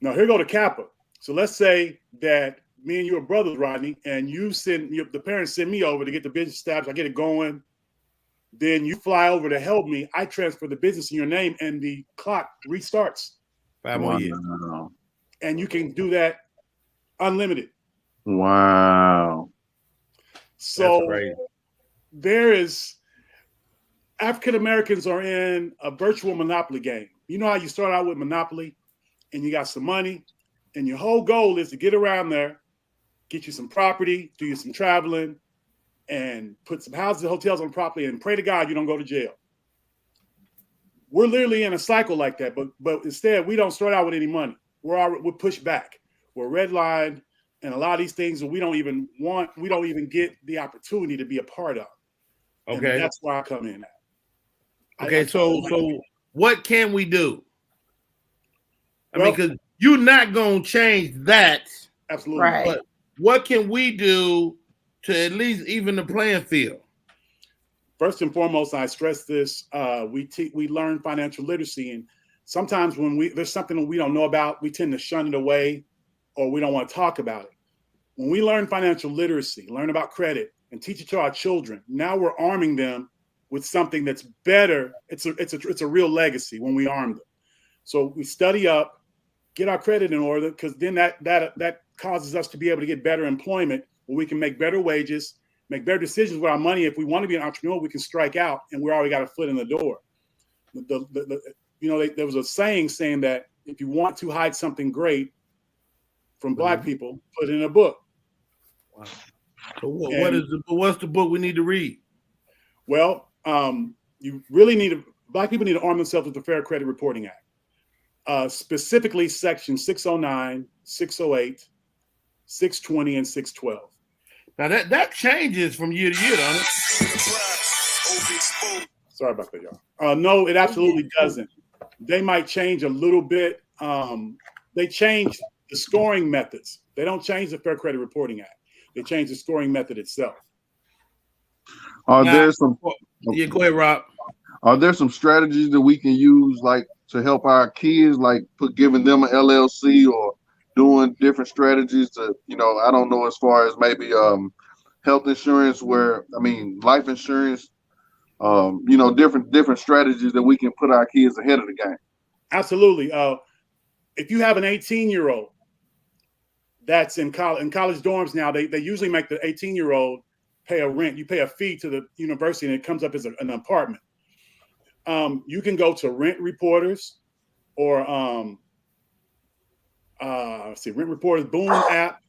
S13: Now, here go to Kappa. So let's say that me and you are brothers, Rodney, and the parents send me over to get the business established. I get it going. Then you fly over to help me. I transfer the business in your name, and the clock restarts.
S1: 5 more years.
S13: And you can do that unlimited.
S5: Wow.
S13: So there is African Americans are in a virtual Monopoly game. You know how you start out with Monopoly and you got some money and your whole goal is to get around there, get you some property, do you some traveling, and put some houses and hotels on property and pray to God you don't go to jail. We're literally in a cycle like that, but instead we don't start out with any money. We're pushed back. We're redlined, and a lot of these things that we don't even get the opportunity to be a part of.
S1: Okay,
S13: and that's why I come in at.
S1: Okay, so what can we do? I mean, because you're not gonna change that,
S13: absolutely.
S3: Right.
S1: But what can we do to at least even the playing field?
S13: First and foremost, I stress this: we learn financial literacy, and sometimes when there's something that we don't know about, we tend to shun it away, or we don't want to talk about it. When we learn financial literacy, learn about credit, and teach it to our children, now we're arming them with something that's better. It's a real legacy when we arm them. So we study up, get our credit in order, because then that causes us to be able to get better employment, where we can make better wages, make better decisions with our money. If we want to be an entrepreneur, we can strike out, and we already got a foot in the door. there was a saying that if you want to hide something great from Black people, put it in a book.
S1: Wow. So what's the book we need to read?
S13: Well, you really Black people need to arm themselves with the Fair Credit Reporting Act, specifically Section 609, 608, 620, and 612.
S1: Now that changes from year to year, doesn't it?
S13: Sorry about that, y'all. No, it absolutely doesn't. They might change a little bit. They change the scoring methods. They don't change the Fair Credit Reporting Act. They change the scoring method itself.
S5: Go ahead,
S1: Rob.
S5: Are there some strategies that we can use, like to help our kids, like giving them an LLC or doing different strategies to, I don't know, as far as maybe health insurance, life insurance, different strategies that we can put our kids ahead of the game.
S13: Absolutely. If you have an 18-year-old that's in college dorms now, they usually make the 18-year-old pay a rent. You pay a fee to the university, and it comes up as an apartment. You can go to Rent Reporters or Rent Reporters, Boom app,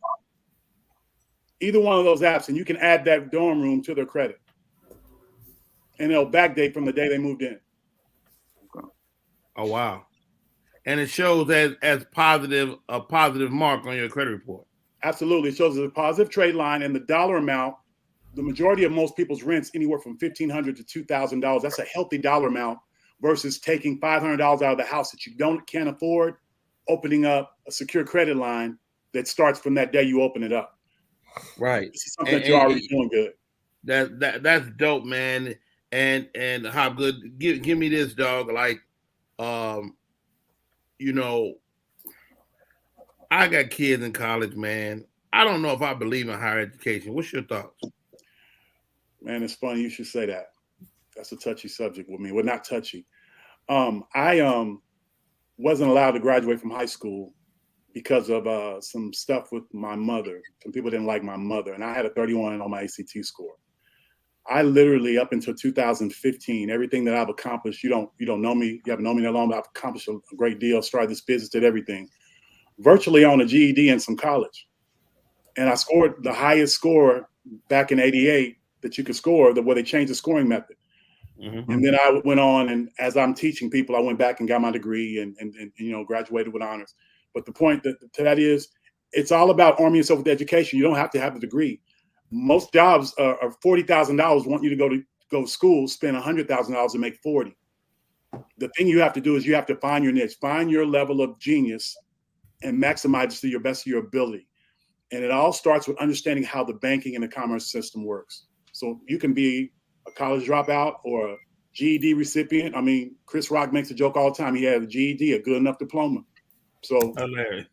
S13: either one of those apps, and you can add that dorm room to their credit, and they'll backdate from the day they moved in.
S1: Oh wow! And it shows as a positive mark on your credit report.
S13: Absolutely, it shows as a positive trade line, and the dollar amount. The majority of most people's rents anywhere from $1,500 to $2,000. That's a healthy dollar amount versus taking $500 out of the house that you can't afford, opening up a secure credit line that starts from that day you open it up.
S1: Right.
S13: This is something that you're already doing good.
S1: That's dope, man. And how good? Give me this, dog. Like, I got kids in college, man. I don't know if I believe in higher education. What's your thoughts?
S13: Man, it's funny you should say that. That's a touchy subject with me. Well, not touchy. I wasn't allowed to graduate from high school because of some stuff with my mother. Some people didn't like my mother, and I had a 31 on my ACT score. I literally, up until 2015, everything that I've accomplished, you don't know me, you haven't known me that long, but I've accomplished a great deal, started this business, did everything, virtually on a GED and some college. And I scored the highest score back in '88 that you could score, where they changed the scoring method. Mm-hmm. And then I went on, and as I'm teaching people, I went back and got my degree and graduated with honors. But the point to that is, it's all about arming yourself with education. You don't have to have the degree. Most jobs are $40,000, want you to go to school, spend $100,000 and make $40,000. The thing you have to do is you have to find your niche, find your level of genius, and maximize it to your best of your ability. And it all starts with understanding how the banking and the commerce system works. So you can be a college dropout or a GED recipient. I mean, Chris Rock makes a joke all the time. He had a GED, a good enough diploma. So
S1: hilarious.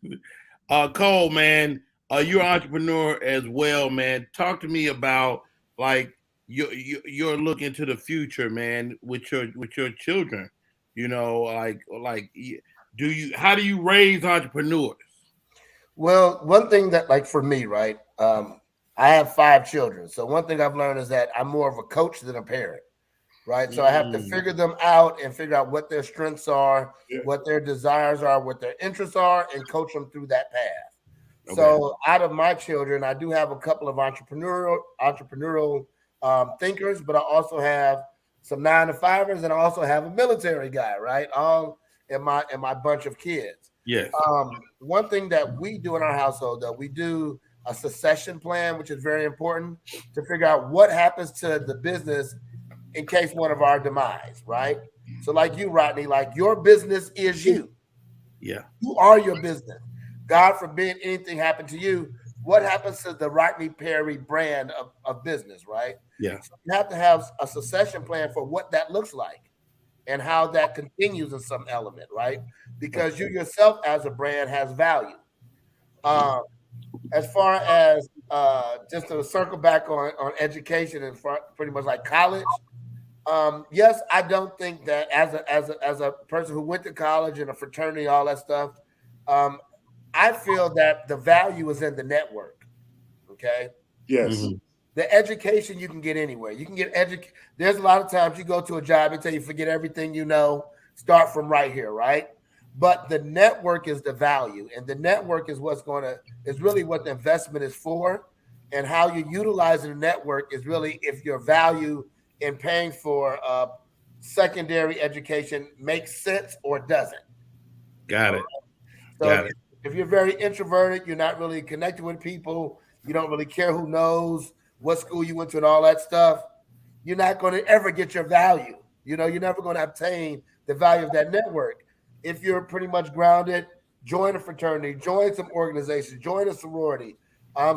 S1: Cole, man, you're an entrepreneur as well, man. Talk to me about like your look into the future, man, with your children. How do you raise entrepreneurs?
S4: Well, one thing that, like, for me, right, I have 5 children. So one thing I've learned is that I'm more of a coach than a parent, right? So I have to figure them out and figure out what their strengths are, what their desires are, what their interests are, and coach them through that path. Okay. So out of my children, I do have a couple of entrepreneurial thinkers, but I also have some 9-to-5ers, and I also have a military guy, right? All in my bunch of kids.
S1: Yes.
S4: One thing that we do in our household, though, we do a succession plan, which is very important to figure out what happens to the business in case one of our demise, right? So like you, Rodney, like your business is you.
S1: Yeah.
S4: You are your business. God forbid anything happened to you. What happens to the Rodney Perry brand of business, right?
S1: Yeah.
S4: So you have to have a succession plan for what that looks like and how that continues in some element, right? Because you yourself as a brand has value. As far as just to circle back on education and pretty much like college, yes, I don't think that as a person who went to college and a fraternity, all that stuff, I feel that the value is in the network. Okay.
S13: Yes.
S4: Mm-hmm. The education you can get anywhere. You can get there's a lot of times you go to a job and tell you forget everything you know. start from right here, right? But the network is the value, and the network is is really what the investment is for, and how you utilize the network is really if your value in paying for secondary education makes sense or doesn't.
S1: Got it.
S4: So if you're very introverted, you're not really connected with people, you don't really care who knows what school you went to and all that stuff, you're not going to ever get your value. You know, you're never going to obtain the value of that network. If you're pretty much grounded, join a fraternity, join some organizations, join a sorority,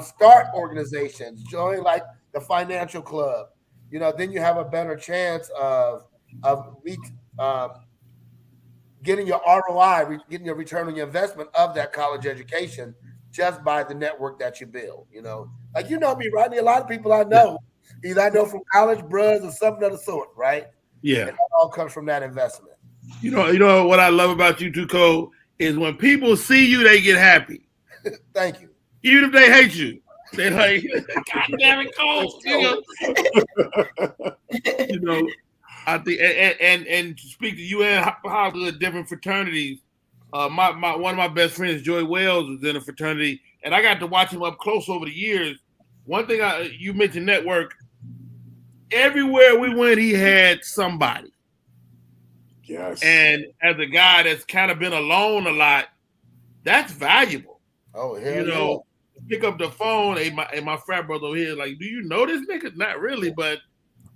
S4: start organizations, join like the financial club. You know, then you have a better chance of getting your ROI, getting your return on your investment of that college education just by the network that you build. You know, like you know me, Rodney. A lot of people I know, either I know from college, bros, or something of the sort, right?
S1: Yeah,
S4: and that all comes from that investment.
S1: You know what I love about you too, Cole, is when people see you, they get happy.
S4: Thank you.
S1: Even if they hate you, they're like, "God damn it, Cole!" You know, I think, and to speak to you and how the different fraternities. One of my best friends, Joy Wells, was in a fraternity, and I got to watch him up close over the years. One thing you mentioned network. Everywhere we went, he had somebody.
S13: Yes.
S1: And as a guy that's kind of been alone a lot, that's valuable.
S4: Oh, hell
S1: you know, pick up the phone, and my frat brother over here, like, do you know this nigga? Not really, but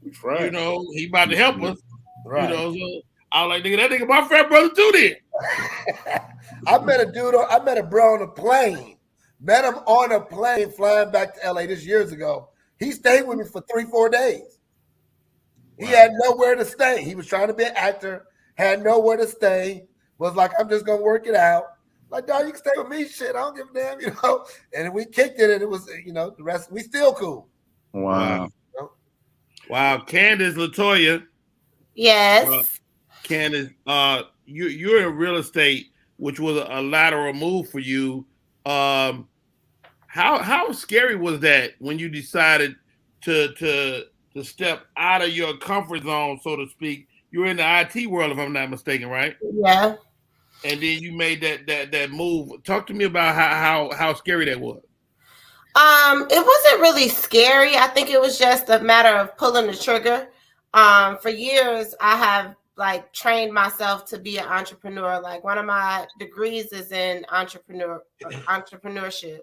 S1: you know, he about to help us.
S4: Right.
S1: You know, so I was like, nigga, that nigga my frat brother too then.
S4: I met a bro on a plane. Met him on a plane flying back to LA this years ago. He stayed with me for 3-4 days. He had nowhere to stay. He was trying to be an actor, had nowhere to stay, was like, I'm just gonna work it out. Like, dog, you can stay with me, shit. I don't give a damn, you know. And we kicked it, and it was, you know, the rest, we still cool.
S5: Wow.
S1: Wow. Candace Latoya.
S3: Yes.
S1: Candace, you're in real estate, which was a lateral move for you. How scary was that when you decided to step out of your comfort zone, so to speak? You're in the IT world, if I'm not mistaken, right?
S3: Yeah.
S1: And then you made that move. Talk to me about how scary that was.
S3: It wasn't really scary. I think it was just a matter of pulling the trigger. For years, I have like trained myself to be an entrepreneur. Like one of my degrees is in entrepreneurship.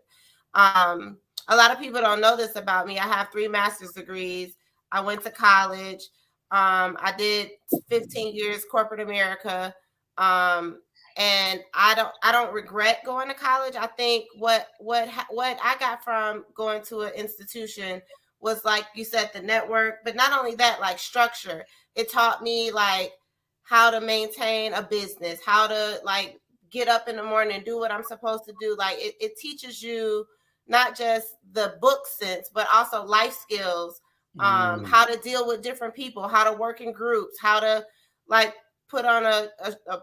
S3: A lot of people don't know this about me. I have 3 master's degrees. I went to college. I did 15 years corporate America. And I don't regret going to college. I think what I got from going to an institution was, like you said, the network, but not only that, like structure. It taught me like how to maintain a business, how to like get up in the morning and do what I'm supposed to do. Like it teaches you not just the book sense, but also life skills, how to deal with different people, how to work in groups, how to like put on a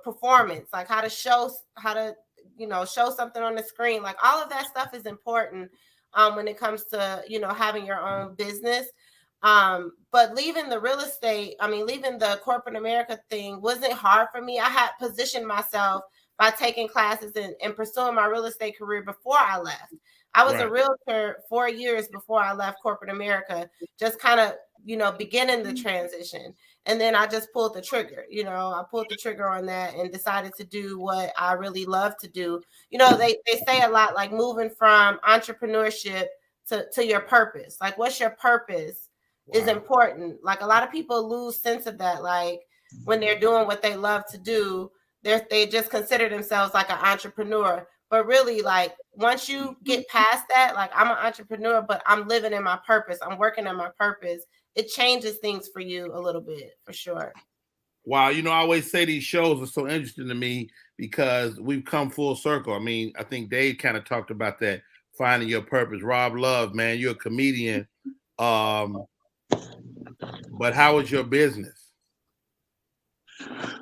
S3: performance, like how to show something on the screen. Like all of that stuff is important when it comes to, having your own business. But leaving the real estate, leaving the corporate America thing wasn't hard for me. I had positioned myself by taking classes and pursuing my real estate career before I left. I was a realtor 4 years before I left corporate America, just kind of, beginning the transition. And then I just pulled the trigger, I pulled the trigger on that and decided to do what I really love to do. They say a lot, like moving from entrepreneurship to your purpose. Like, what's your purpose is important. Like a lot of people lose sense of that. Like when they're doing what they love to do, they just consider themselves like an entrepreneur. But really, like once you get past that, like I'm an entrepreneur, but I'm living in my purpose. I'm working on my purpose. It changes things for you a little bit, for sure.
S1: Wow. I always say these shows are so interesting to me because we've come full circle. I think Dave kind of talked about that, finding your purpose. Rob Love, man, you're a comedian. But how is your business?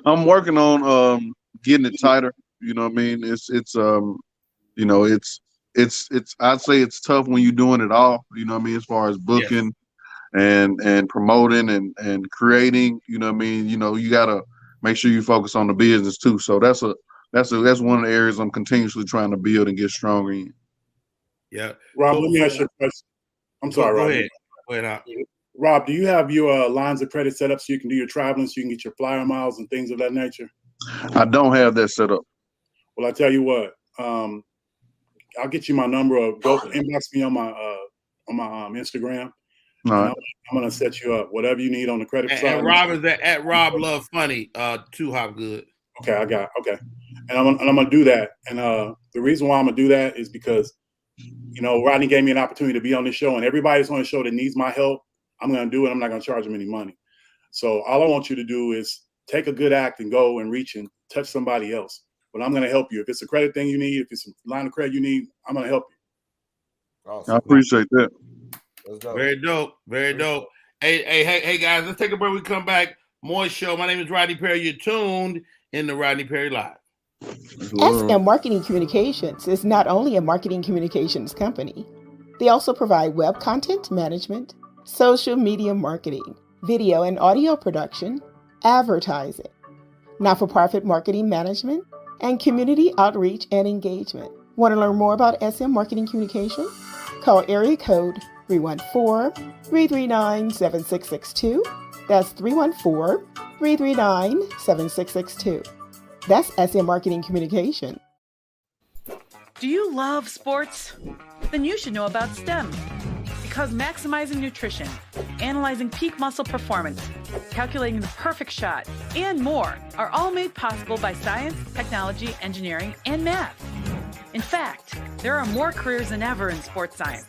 S5: I'm working on getting it tighter. You know what I mean? It's I'd say it's tough when you're doing it all, you know what I mean, as far as booking and promoting and creating, you know what I mean? You gotta make sure you focus on the business too. So that's one of the areas I'm continuously trying to build and get stronger in.
S1: Yeah.
S13: Rob, let me ask you a question. I'm sorry, Rob.
S1: Go ahead.
S13: Rob, do you have your lines of credit set up so you can do your traveling, so you can get your flyer miles and things of that nature?
S5: I don't have that set up.
S13: Well, I tell you what, I'll get you my number, or go inbox me on my Instagram.
S5: Right.
S13: I'm gonna set you up whatever you need on the credit side.
S1: And Rob is at Rob Love Funny, too hop good.
S13: Okay, and I'm gonna do that. And the reason why I'm gonna do that is because, you know, Rodney gave me an opportunity to be on this show, and everybody's on the show that needs my help, I'm gonna do it. I'm not gonna charge them any money. So all I want you to do is take a good act and go and reach and touch somebody else. But I'm gonna help you. If it's a credit thing you need, if it's a line of credit you need, I'm gonna help you.
S5: Awesome. I appreciate that.
S1: Very dope. Very dope. Hey, guys, let's take a break. We come back. More show. My name is Rodney Perry. You're tuned in the Rodney Perry Live.
S10: SM Marketing Communications is not only a marketing communications company. They also provide web content management, social media marketing, video and audio production, advertising, not-for-profit marketing management, and community outreach and engagement. Want to learn more about SM Marketing Communications? Call area code 314-339-7662. That's 314-339-7662. That's SM Marketing Communication.
S11: Do you love sports? Then you should know about STEM. Because maximizing nutrition, analyzing peak muscle performance, calculating the perfect shot, and more are all made possible by science, technology, engineering, and math. In fact, there are more careers than ever in sports science.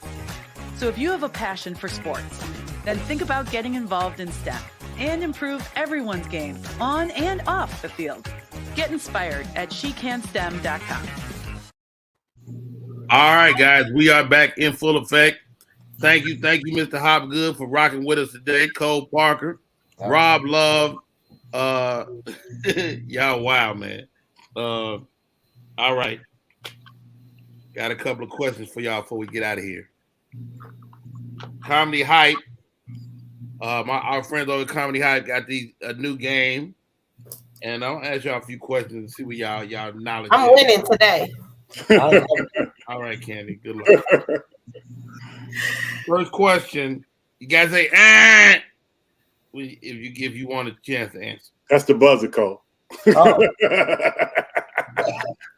S11: So if you have a passion for sports, then think about getting involved in STEM and improve everyone's game on and off the field. Get inspired at shecanstem.com.
S1: All right, guys, we are back in full effect. Thank you, Mr. Hopgood, for rocking with us today. Cole Parker, Rob Love, y'all, wow, man. All right, got a couple of questions for y'all before we get out of here. Comedy Hype, our friends over at Comedy Hype got a new game, and I'll ask y'all a few questions and see what y'all knowledge.
S3: I'm winning today.
S1: All right, Candy, good luck. First question, you guys say if you want a chance to answer.
S13: That's the buzzer, Cole.
S4: I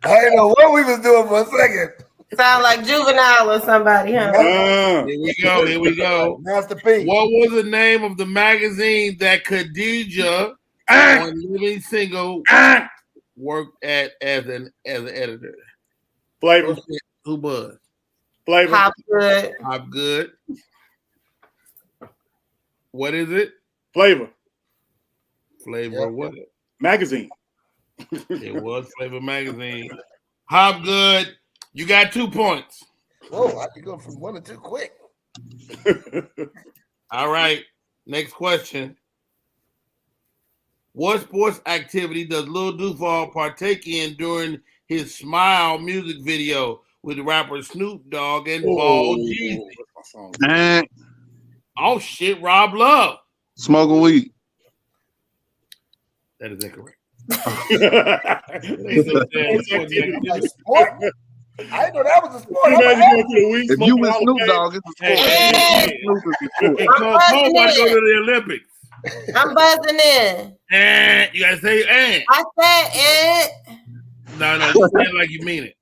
S4: didn't know what we was doing for a second.
S3: Sound like Juvenile or somebody, huh?
S1: Here we go.
S4: Master P.
S1: What was the name of the magazine that Khadijah on Living Single worked at as an editor?
S13: Flavor.
S1: Who was?
S13: Flavor.
S1: Hopgood. What is it?
S13: Flavor.
S1: Flavor what?
S13: Magazine.
S1: It was Flavor Magazine. Hopgood, you got 2 points.
S4: Whoa, I could go from 1 to 2 quick.
S1: All right, next question. What sports activity does Lil Duvall partake in during his Smile music video with rapper Snoop Dogg and Ball Jeezy? Oh shit, Rob Love.
S5: Smoking weed.
S1: That is incorrect.
S4: Sport? I didn't know that was a sport.
S5: If you with Snoop Dogg, it's a sport. Snoop is a sport.
S1: Cole might go to the Olympics.
S3: I'm buzzing in.
S1: And you gotta say and.
S3: I said it.
S1: No, you say it like you mean it.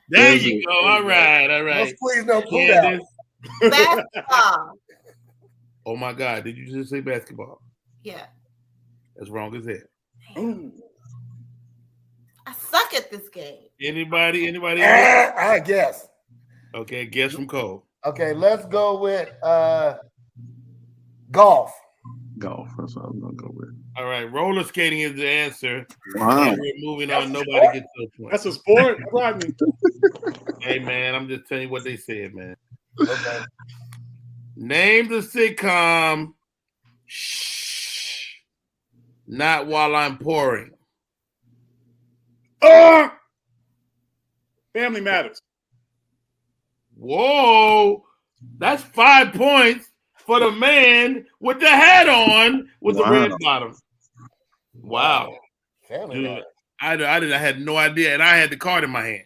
S1: There you go. All right.
S4: Don't squeeze no food out.
S3: Basketball.
S1: Oh my God! Did you just say basketball?
S3: Yeah.
S1: That's wrong as hell.
S3: I suck at this game.
S1: Anybody?
S4: I guess.
S1: Okay, guess from Cole.
S4: Okay, let's go with golf.
S5: Golf. That's what I'm gonna go with.
S1: All right, roller skating is the answer.
S5: Wow.
S1: And we're moving on. Nobody gets to a point.
S13: That's a sport, Rodney.
S1: Hey man, I'm just telling you what they said, man.
S4: Okay.
S1: Name the sitcom. Shh. Not while I'm pouring.
S13: Family Matters.
S1: Whoa, that's 5 points for the man with the hat on with the red bottom. Wow. Dude, I had no idea, and I had the card in my hand.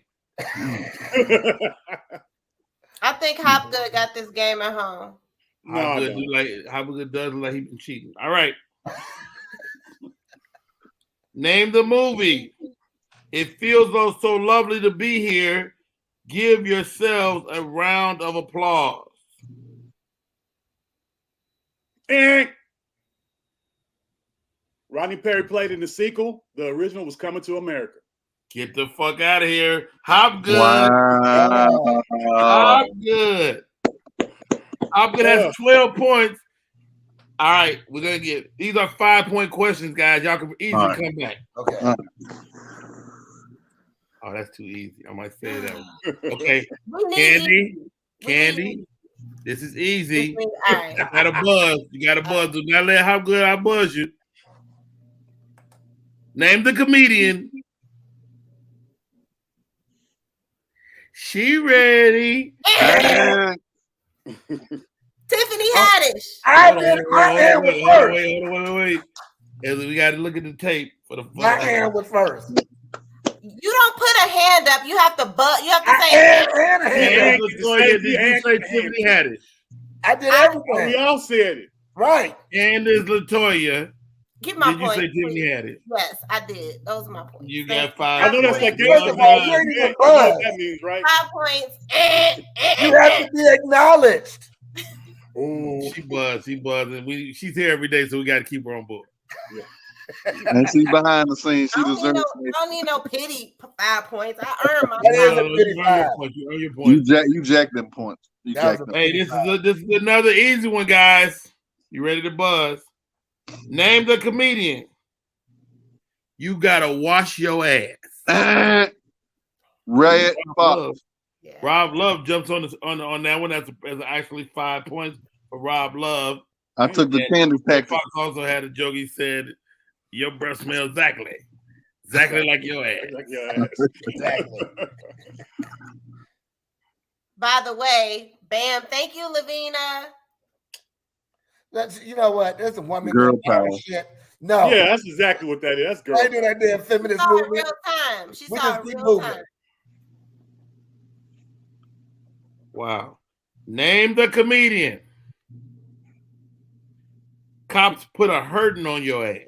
S3: I think Hopgood got this game at home.
S1: Hopgood does look like he's been cheating. All right. Name the movie. It feels so lovely to be here. Give yourselves a round of applause.
S13: Rodney Perry played in the sequel. The original was Coming to America.
S1: Get the fuck out of here. Hopgood.
S5: Wow.
S1: Hopgood. Hopgood has 12 points. All right, we're going to get, these are 5-point questions, guys. Y'all can easily come back.
S4: Okay.
S1: Oh, that's too easy. I might say that one. Okay. Candy. This is easy.
S3: Right.
S1: You got a buzz. Do not let Hopgood outbuzz you. Name the comedian. She ready.
S3: Tiffany Haddish.
S1: Wait. We got to look at the tape for the.
S4: My hand was first.
S3: You don't put a hand up. You have to You have to say.
S1: Did you say Tiffany Haddish?
S4: I did everything.
S13: We all said it.
S4: Right.
S1: And is Latoya.
S3: Get my
S1: point.
S3: point.
S1: Did you say Tiffany Haddish?
S3: Yes, I did. Those are my points.
S1: You got 5.
S13: I know that's like
S4: that
S13: means, right?
S3: 5 points.
S4: You have to be acknowledged.
S1: She buzzed, and she's here every day, so we got to keep her on board.
S13: Yeah.
S5: And she's behind the scenes. She deserves it.
S3: I don't need no pity 5 points. I earn my
S5: You jacked them points.
S1: Hey, this is another easy one, guys. You ready to buzz? Name the comedian. You gotta wash your ass.
S5: Red Fox.
S1: Rob Love jumps on that one. That's actually 5 points for Rob Love.
S5: I took the candy pack.
S1: Fox also had a joke. He said, "Your breath smells exactly like your ass."
S4: Exactly.
S3: By the way, bam! Thank you, Lavina.
S4: You know what? That's a woman
S5: girl power
S4: shit. No.
S13: Yeah, that's exactly what that is. That's girl.
S4: I do that damn feminist movement.
S3: Real time. She saw it real time.
S1: Wow. Name the comedian. Cops put a hurting on your ass.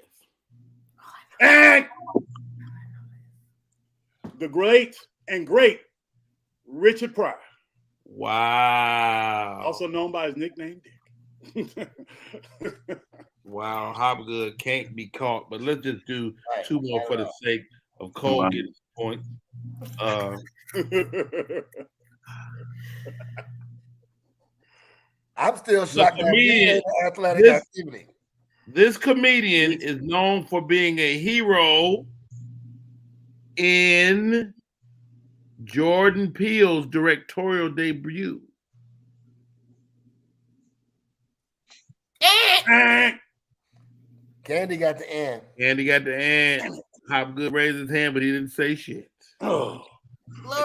S13: And the great Richard Pryor.
S1: Wow.
S13: Also known by his nickname Dick.
S1: Wow, Hopgood can't be caught, but let's just do 2 more for the sake of Cole getting points.
S4: I'm still shocked at athletic activity.
S1: This comedian is known for being a hero in Jordan Peele's directorial debut.
S4: Candy got the end.
S1: Hopgood raised his hand, but he didn't say shit.
S13: Oh.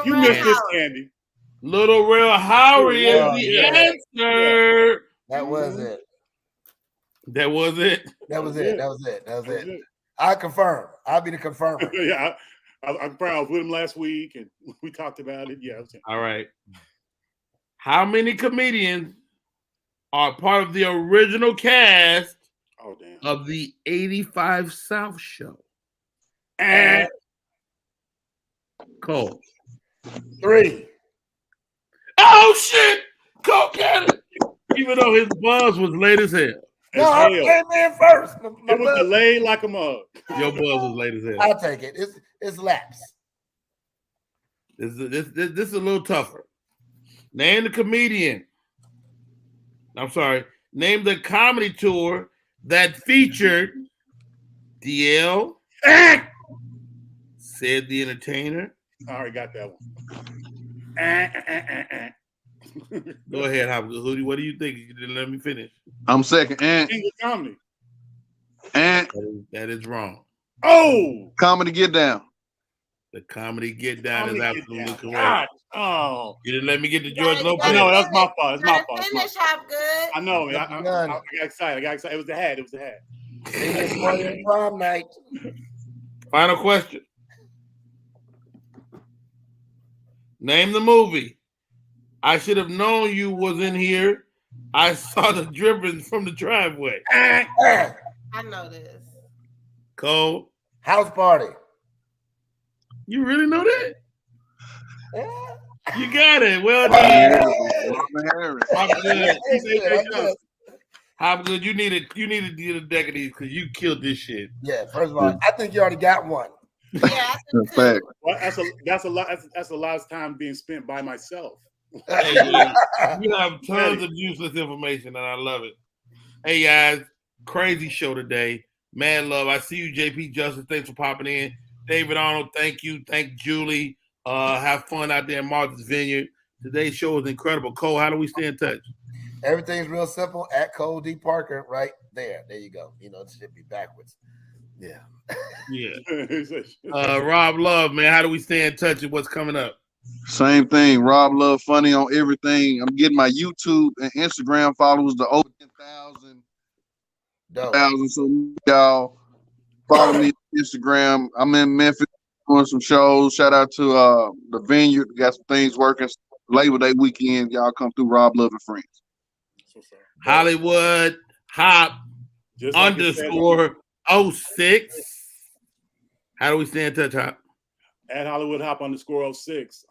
S13: You missed this, Candy.
S1: Little Real Howie is the answer.
S4: That was it.
S1: That was it.
S4: I confirm. I'll be the confirmer.
S13: Yeah, I'm proud. I was with him last week, and we talked about it. Yeah.
S1: All right. How many comedians are part of the original cast of the 85 South show?
S4: And
S1: Cole.
S4: 3.
S1: Oh shit! Cole got it. Even though his buzz was late as hell.
S4: No, I came in first.
S13: It was delayed like a mug.
S1: Your buzz was late as hell.
S4: I'll take it. It's laps.
S1: This is a little tougher. Name the comedian. I'm sorry. Name the comedy tour that featured DL, Said the Entertainer.
S13: I already got that one.
S1: Go ahead, Hopgood. What do you think? You didn't let me finish.
S5: I'm second.
S13: English comedy.
S1: That is wrong.
S13: Oh,
S5: Comedy Get Down.
S1: The comedy get down is absolutely correct.
S13: God. Oh,
S1: you didn't let me get to George Lopez.
S13: I know that's my fault. It's my fault.
S3: Finish Hopgood.
S13: I know. I got excited. It was the hat.
S4: Prom night.
S1: Final question. Name the movie. I should have known you was in here. I saw the drippings from the driveway.
S3: I know this.
S1: Cole.
S4: House Party.
S1: You really know that? You got it. Well done. Hopgood, you need to get a deck of these because you killed this shit.
S4: Yeah, first of all, I think you already got one.
S3: Yeah,
S5: fact.
S13: Well, that's a lot of time being spent by myself.
S1: Hey, you have tons of useless information, and I love it. Hey guys, crazy show today. Man, love. I see you, JP Justice. Thanks for popping in. David Arnold, thank you. Thank Julie. Have fun out there in Martha's Vineyard. Today's show was incredible. Cole, how do we stay in touch?
S4: Everything's real simple at Cole D. Parker right there. There you go. You know, it should be backwards. Yeah.
S1: Yeah. Rob Love, man, how do we stay in touch with what's coming up?
S5: Same thing. Rob Love Funny on everything. I'm getting my YouTube and Instagram followers to over 10,000. So y'all follow me on Instagram. I'm in Memphis doing some shows. Shout out to the Vineyard. Got some things working. Labor Day weekend. Y'all come through. Rob Love and Friends.
S1: Hollywood Hop _ 06. How do we stay in touch, Hop?
S13: At Hollywood Hop _ 06.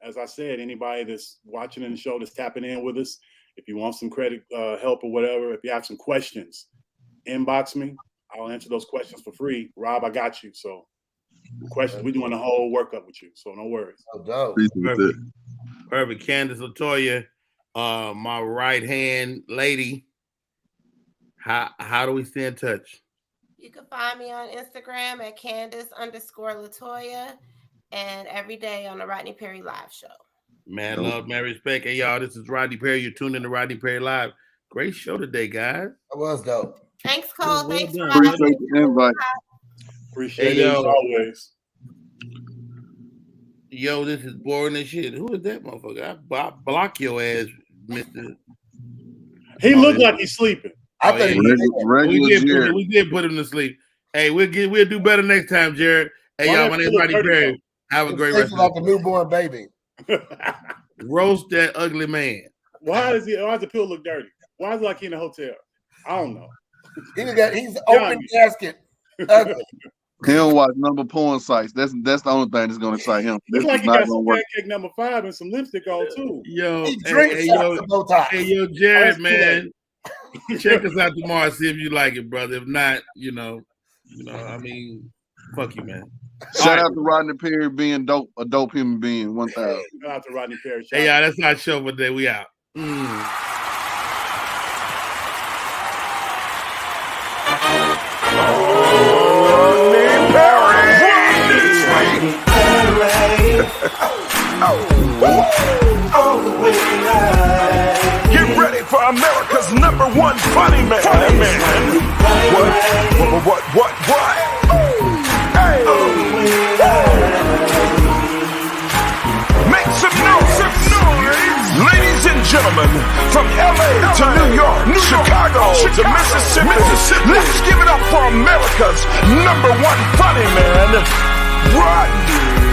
S13: As I said, anybody that's watching in the show that's tapping in with us, if you want some credit help or whatever, if you have some questions, inbox me. I'll answer those questions for free. Rob, I got you. So questions, we're doing the whole workup with you. So no worries.
S4: Oh, dope.
S1: Perfect. Candace Latoya, my right hand lady. How do we stay in touch?
S3: You can find me on Instagram at Candace _Latoya and every day on the Rodney Perry Live Show.
S1: Man, love, man, respect. Hey, y'all, this is Rodney Perry. You're tuned in to Rodney Perry Live. Great show today, guys.
S4: It was dope.
S3: Thanks, Cole. Thanks for
S5: Appreciate the invite.
S13: Appreciate it as always.
S1: Yo, this is boring as shit. Who is that motherfucker? I block your ass, Mr.
S13: He looked like he's sleeping.
S4: I think
S1: we did put him to sleep. Hey, we'll do better next time, Jared. Hey, y'all, my name is Rodney Perry. Have a great rest of
S4: like a newborn baby.
S1: Roast that ugly man.
S13: Why does the pill look dirty? Why is it like he in a hotel? I don't know.
S4: He's open casket. Ugly.
S5: He don't watch number porn sites. That's the only thing that's gonna excite him.
S13: Looks like he got some pancake number 5 and some lipstick on too.
S1: Yo, yo, Jared, man. Check us out tomorrow. See if you like it, brother. If not, I mean, fuck you, man.
S5: Shout out to Rodney Perry being dope, a dope human being. 1,000.
S13: Shout out to Rodney Perry.
S1: Hey, y'all, that's our show for today. We out.
S2: Get ready for America's #1 funny man. What? Hey. Make some noise. Ladies and gentlemen, from LA to New York, Chicago to Mississippi, let's give it up for America's #1 funny man, Rodney.